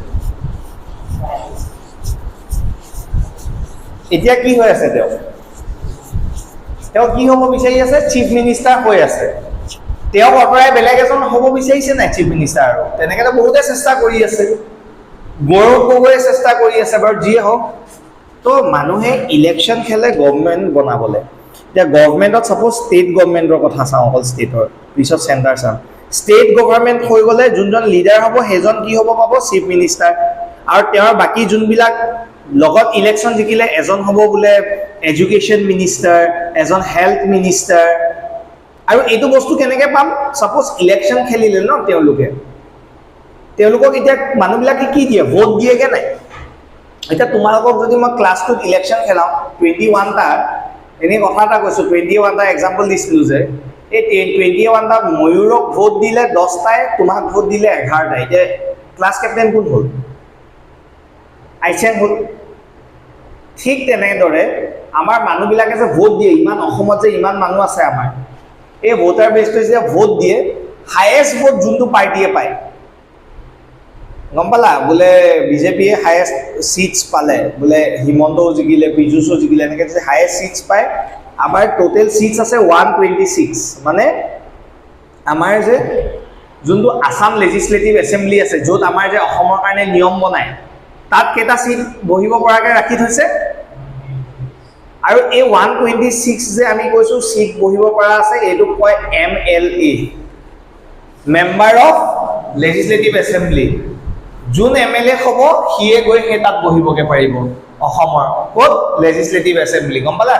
এতিয়া কি হৈ আছে তেওঁ কি হ'ব বিচাৰি আছে চিফ মিনিষ্টাৰ হৈ আছে তেওঁ অতৰাই বেলেগ এজন হ'ব বিচাৰিছে নাই চিফ মিনিষ্টাৰ আৰু তেনেকেতো বহুতে চেষ্টা কৰি আছে গৌৰৱ গগৈয়ে চেষ্টা কৰি আছে বাৰু যিয়ে হওক তো মানুহে ইলেকশ্যন খেলে গভৰ্ণমেণ্ট বনাবলৈ এতিয়া গভৰ্ণমেণ্টত ছাপ'জ ষ্টেট গভৰ্ণমেণ্টৰ কথা চাওঁ অকল ষ্টেটৰ পিছত চেণ্টাৰ চাম ষ্টেট গভৰ্ণমেণ্ট হৈ গ'লে যোনজন লিডাৰ হ'ব সেইজন কি হ'ব পাব চিফ মিনিষ্টাৰ আৰু তেওঁৰ বাকী যোনবিলাক লগত ইলেকশ্যন জিকিলে এজন হ'ব বোলে এডুকেশ্যন মিনিষ্টাৰ এজন হেল্থ মিনিষ্টাৰ আৰু এইটো বস্তু কেনেকৈ পাম ছাপ'জ ইলেকশ্যন খেলিলে ন তেওঁলোকক এতিয়া মানুহবিলাকে কি দিয়ে ভোট দিয়েগৈ নাই এতিয়া তোমালোকক যদি মই ক্লাছটোত ইলেকশ্যন খেলাওঁ 21টা এনেই কথা এটা কৈছোঁ 21টা এক্সাম্পল দিছিলোঁ যে এই 21টা ময়ূৰক ভোট দিলে 10টাই তোমাক ভোট দিলে 11টাই এতিয়া ক্লাছ কেপ্টেইন কোন হ'ল আইচেন হ'ল ঠিক তেনেদৰে আমাৰ মানুহবিলাকে যে ভোট দিয়ে ইমান অসমত যে ইমান মানুহ আছে আমাৰ এই ভোটাৰ বেছটো যে ভোট দিয়ে হায়েষ্ট ভোট যোনটো পাৰ্টীয়ে পায় গম পালা বোলে বিজেপিয়ে হায়েষ্ট সিটস পালে বোলে হিমন্তও জিকিলে পীযুষো জিকিলে এনেকৈ যে হায়েষ্ট সিটস পায় আমাৰ টোটেল সিটস আছে 126 মানে আমাৰ যে যোনটো আসাম লেজিসলেটিভ এছেম্বলি আছে য'ত আমাৰ যে অসমৰ কাৰণে নিয়ম বনায় তাত কেইটা সিট বহিব পৰাকৈ ৰাখি থৈছে আৰু এই 126 যে আমি কৈছোঁ সিট বহিব পৰা আছে এইটোক কয় MLA member of legislative assembly যোন MLA হ'ব সিয়ে গৈ সেই তাত বহিবগে পাৰিব অসমৰ ক'ত লেজিসলেটিভ এছেম্বলি গম পালা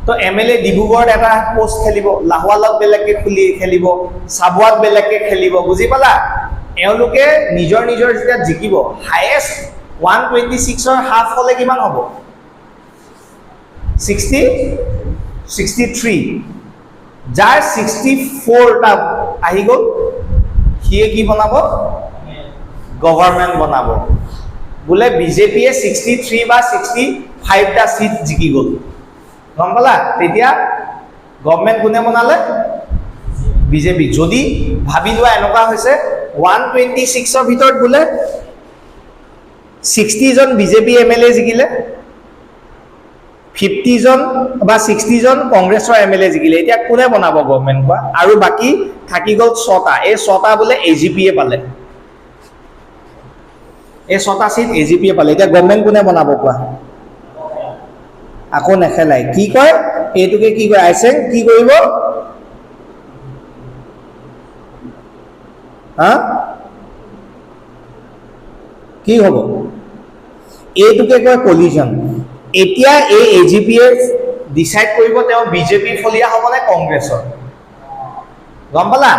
তো MLA ডিব্ৰুগড়ত এটা পোষ্ট খেলিব লাহোৱালত বেলেগকে খেলিব চাবুৱাত বেলেগকে খেলিব বুজি পালা এওঁলোকে নিজৰ যেতিয়া জিকিব হায়েষ্ট 126ৰ হাফ হ'লে কিমান হ'ব 63 যাৰ 64টা আহি গ'ল সিয়ে কি বনাব গভৰ্ণমেণ্ট বনাব বোলে বিজেপিয়ে 63 বা 65টা সিট জিকি গ'ল গম পালা তেতিয়া গভৰ্ণমেণ্ট কোনে বনালে বিজেপি যদি ভাবি লোৱা এনেকুৱা হৈছে 126ৰ ভিতৰত বোলে 60 জন বিজেপি MLA জিকিলে 50 জন বা 60 জন কংগ্ৰেছৰ MLA জিকিলে এতিয়া কোনে বনাব গভৰ্ণমেণ্ট কোৱা আৰু বাকী থাকি গ'ল 6টা এই 6টা বোলে AGPয়ে পালে এই 6টা সিট AGPয়ে পালে এতিয়া গভৰ্ণমেণ্ট কোনে বনাব কোৱা আকৌ নেখেলাই কি কয় এইটোকে কি কয় আইচেং কি কৰিব হা কি হ'ব এইটোকে কয় কলিজন এতিয়া এই AGPয়ে ডিসাইড কৰিব তেওঁ বিজেপি ফলিয়া হ'ব নে কংগ্ৰেছৰ গম পালা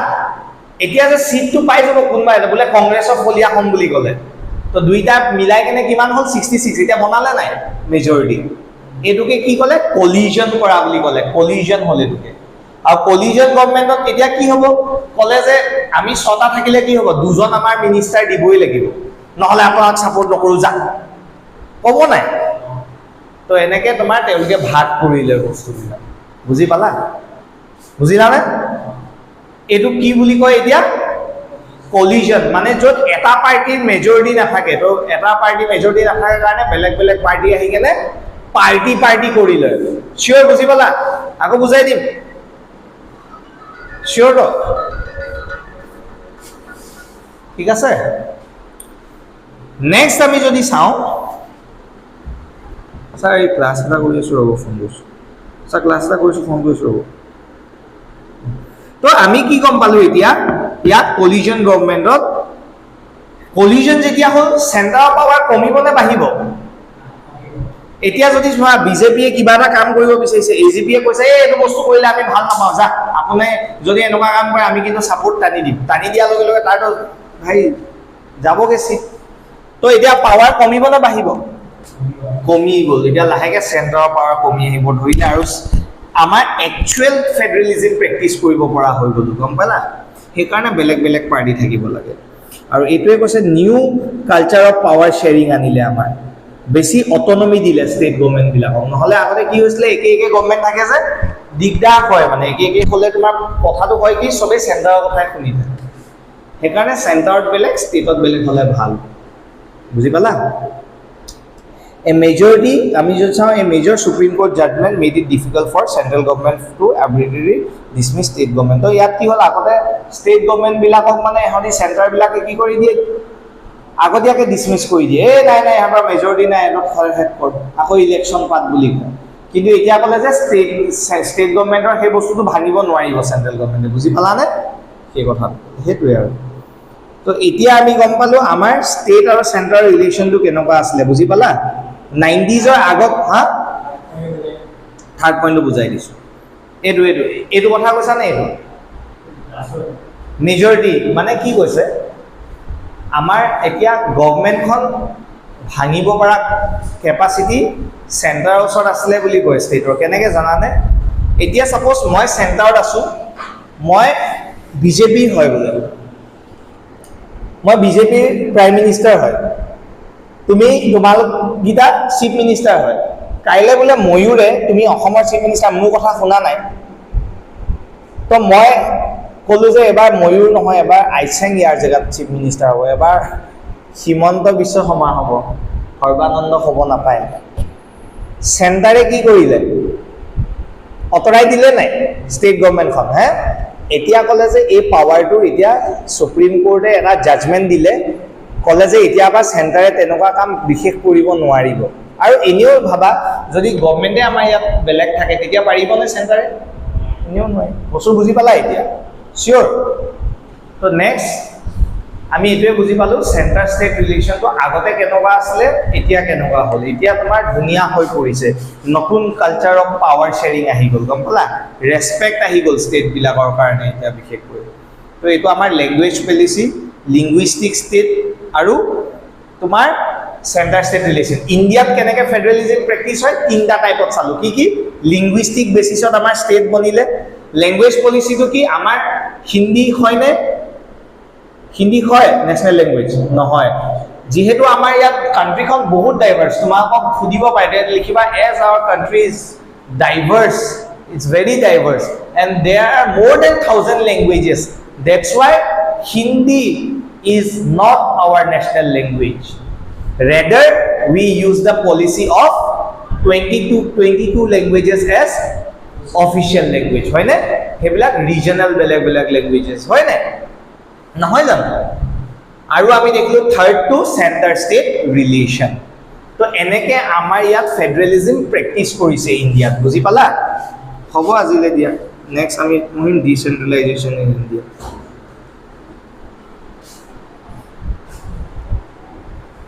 এতিয়া যে সিটটো পাই যাব কোনবা এটা বোলে কংগ্ৰেছৰ ফলিয়া হ'ম বুলি ক'লে তো দুইটা মিলাই কেনে কিমান হ'ল 66 এতিয়া বনালে নাই মেজৰিটি এইটোকে কি ক'লে কলিজন কৰা বুলি ক'লে কলিজন হ'ল এইটোকে আৰু কলিজন গভৰ্ণমেণ্টত এতিয়া কি হ'ব ক'লে যে আমি 6টা থাকিলে কি হ'ব দুজন আমাৰ মিনিষ্টাৰ দিবই লাগিব নহ'লে আপোনাক ছাপোৰ্ট নকৰোঁ যা ক'ব নাই তো এনেকৈ তোমাৰ তেওঁলোকে ভাগ কৰিলে বস্তুবিলাক বুজি পালা বুজিলানে এইটো কি বুলি কয় এতিয়া কলিজন মানে য'ত এটা পাৰ্টিৰ মেজৰিটি নাথাকে তো এটা পাৰ্টি মেজৰিটি নাথাকে কাৰণে বেলেগ বেলেগ পাৰ্টি আহি কেনে পাৰ্টি কৰি লয় চিয়ৰ বুজি পালা আকৌ বুজাই দিম চিয়ৰ তো ঠিক আছে নেক্সট আমি যদি চাওঁ স্যাৰ এই ক্লাছ এটা কৰি আছোঁ ৰ'ব ফোন কৰিছোঁ স্যাৰ ক্লাছ এটা কৰিছোঁ ফোন কৰিছোঁ ৰ'ব তো আমি কি গম পালোঁ এতিয়া ইয়াত কলিজন গভৰ্ণমেণ্টত কলিজন যেতিয়া হ'ল চেণ্টাৰৰ পাৱাৰ কমিব নে বাঢ়িব এতিয়া যদি চোৱা বিজেপিয়ে কিবা এটা কাম কৰিব বিচাৰিছে AGPয়ে কৈছে এইটো বস্তু কৰিলে আমি ভাল নাপাওঁ যা আপুনি যদি এনেকুৱা কাম কৰে আমি কিন্তু ছাপোৰ্ট টানি দিম টানি দিয়াৰ লগে লগে তাৰতো ভাই যাবগে চিট তো এতিয়া পাৱাৰ কমিব নে বাঢ়িব কমি গ'ল এতিয়া লাহেকৈ চেণ্টাৰৰ পাৱাৰ কমি আহিব ধৰিলে আৰু আমাৰ একচুৱেল ফেডাৰেলিজিম প্ৰেক্টিচ কৰিব পৰা হৈ গ'লো গম পালা সেইকাৰণে বেলেগ বেলেগ পাৰ্টি থাকিব লাগে আৰু এইটোৱে কৈছে new culture of power sharing আনিলে আমাৰ বেছি অটনমি দিলে ষ্টেট গভৰ্ণমেণ্টবিলাকক নহ'লে আগতে কি হৈছিলে একে গভৰ্ণমেণ্ট থাকে যে দিগদাৰ হয় মানে একে হ'লে তোমাৰ কথাটো হয় কি চবেই চেণ্টাৰৰ কথাই শুনি থাকে সেইকাৰণে চেণ্টাৰত বেলেগ ষ্টেটত বেলেগ হ'লে ভাল বুজি পালা A majority, আমি যদি চাওঁ a major Supreme Court judgment made it difficult for central government to arbitrarily dismiss state government. তো ইয়াত কি হ'ল আগতে state government বিলাকক মানে এহঁতি চেণ্টাৰ বিলাকে কি কৰি দিয়ে আগতীয়াকে ডিসমিস কৰি দিয়ে নাই নাই আমাৰ মেজৰিটি নাই এনত হেড কৰ আকৌ ইলেকশ্যন পাত বুলি কয় কিন্তু এতিয়া ক'লে যে ষ্টেট গভৰ্ণমেণ্টৰ সেই বস্তুটো ভাঙিব নোৱাৰিব চেণ্ট্ৰেল গভৰ্ণমেণ্টে বুজি পালানে সেই কথা সেইটোৱে আৰু তো এতিয়া আমি গম পালো আমাৰ ষ্টেট আৰু চেণ্টাৰৰ ৰিলেশ্যনটো কেনেকুৱা আছিলে বুজি পালা 90s আগত হা থাৰ্ড পইণ্টটো বুজাই দিছো এইটো কথা কৈছা নে এইটো মেজৰিটি মানে কি কৈছে আমাৰ এতিয়া গভৰ্ণমেণ্টখন ভাঙিব পৰা কেপাচিটি চেণ্টাৰৰ ওচৰত আছিলে বুলি কয় ষ্টেটৰ কেনেকৈ জানানে এতিয়া সাপোজ মই চেণ্টাৰত আছো মই বিজেপি হয় বোলে মই বিজেপিৰ প্ৰাইম মিনিষ্টাৰ হয় তুমি তোমালোক গীতা চিফ মিনিষ্টাৰ হয় কাইলৈ বোলে ময়ূৰে তুমি অসমৰ চিফ মিনিষ্টাৰ মোৰ কথা শুনা নাই তো মই ক'লো যে এবাৰ ময়ূৰ নহয় এবাৰ আইচেং ইয়াৰ জেগাত চিফ মিনিষ্টাৰ হ'ব এবাৰ হিমন্ত বিশ্ব শৰ্মা হ'ব সৰ্বানন্দ হ'ব নাপায় চেণ্টাৰে কি কৰিলে অতৰাই দিলে নাই ষ্টেট গভৰ্ণমেণ্টখন হে এতিয়া ক'লে যে এই পাৱাৰটোৰ এতিয়া সুপ্ৰিম কোৰ্টে এটা জাজমেণ্ট দিলে ক'লে যে এতিয়া পৰা চেণ্টাৰে তেনেকুৱা কাম বিশেষ কৰিব নোৱাৰিব আৰু এনেও ভাবা যদি গভৰ্ণমেণ্টে আমাৰ ইয়াত বেলেগ থাকে তেতিয়া পাৰিবনে চেণ্টাৰে এনেও নোৱাৰে বস্তু বুজি পালা এতিয়া চিয়'ৰ তো নেক্সট আমি এইটোৱে বুজি পালো চেণ্টাৰ ষ্টেট ৰিলেশ্যনটো আগতে কেনেকুৱা আছিলে এতিয়া কেনেকুৱা হ'ল এতিয়া তোমাৰ ধুনীয়া হৈ পৰিছে নতুন কালচাৰ অফ পাৱাৰ শ্বেয়াৰিং আহি গ'ল গম পালা ৰেছপেক্ট আহি গ'ল ষ্টেটবিলাকৰ কাৰণে এতিয়া বিশেষকৈ তো এইটো আমাৰ লেংগুৱেজ পলিচি লিংগুইষ্টিক ষ্টেট আৰু তোমাৰ চেণ্টাৰ ষ্টেট ৰিলেশ্যন ইণ্ডিয়াত কেনেকৈ ফেডাৰেলিজিম প্ৰেক্টিছ হয় তিনিটা টাইপত চালোঁ কি লিংগুইষ্টিক বেচিছত আমাৰ ষ্টেট বনিলে লেংগুৱেজ পলিচিটো কি আমাৰ হিন্দী হয়নে হিন্দী হয় নেশ্যনেল লেংগুৱেজ নহয় যিহেতু আমাৰ ইয়াত কাণ্ট্ৰিখন বহুত ডাইভাৰ্ছ তোমাকক সুধিব পাৰে লিখিবা as our country is diverse it's very diverse and there are more than 1000 languages that's why Hindi is not our national language rather we use the policy of 22 languages as official language হয় না হেবিলাক ৰিজনাল বেলেগ বেলেগ languages হয় না নহয় জানো আৰু আমি দেখিলো third to centre state relation তো এনেকে আমাৰ ইয়াত ফেডাৰেলিজম প্ৰেক্টিছ কৰিছে ইণ্ডিয়াত বুজি পালা হ'ব আজিলে দিয়া নেক্সট আমি মহিম ডিসেন্ট্ৰেলাইজেশন ইন ইণ্ডিয়া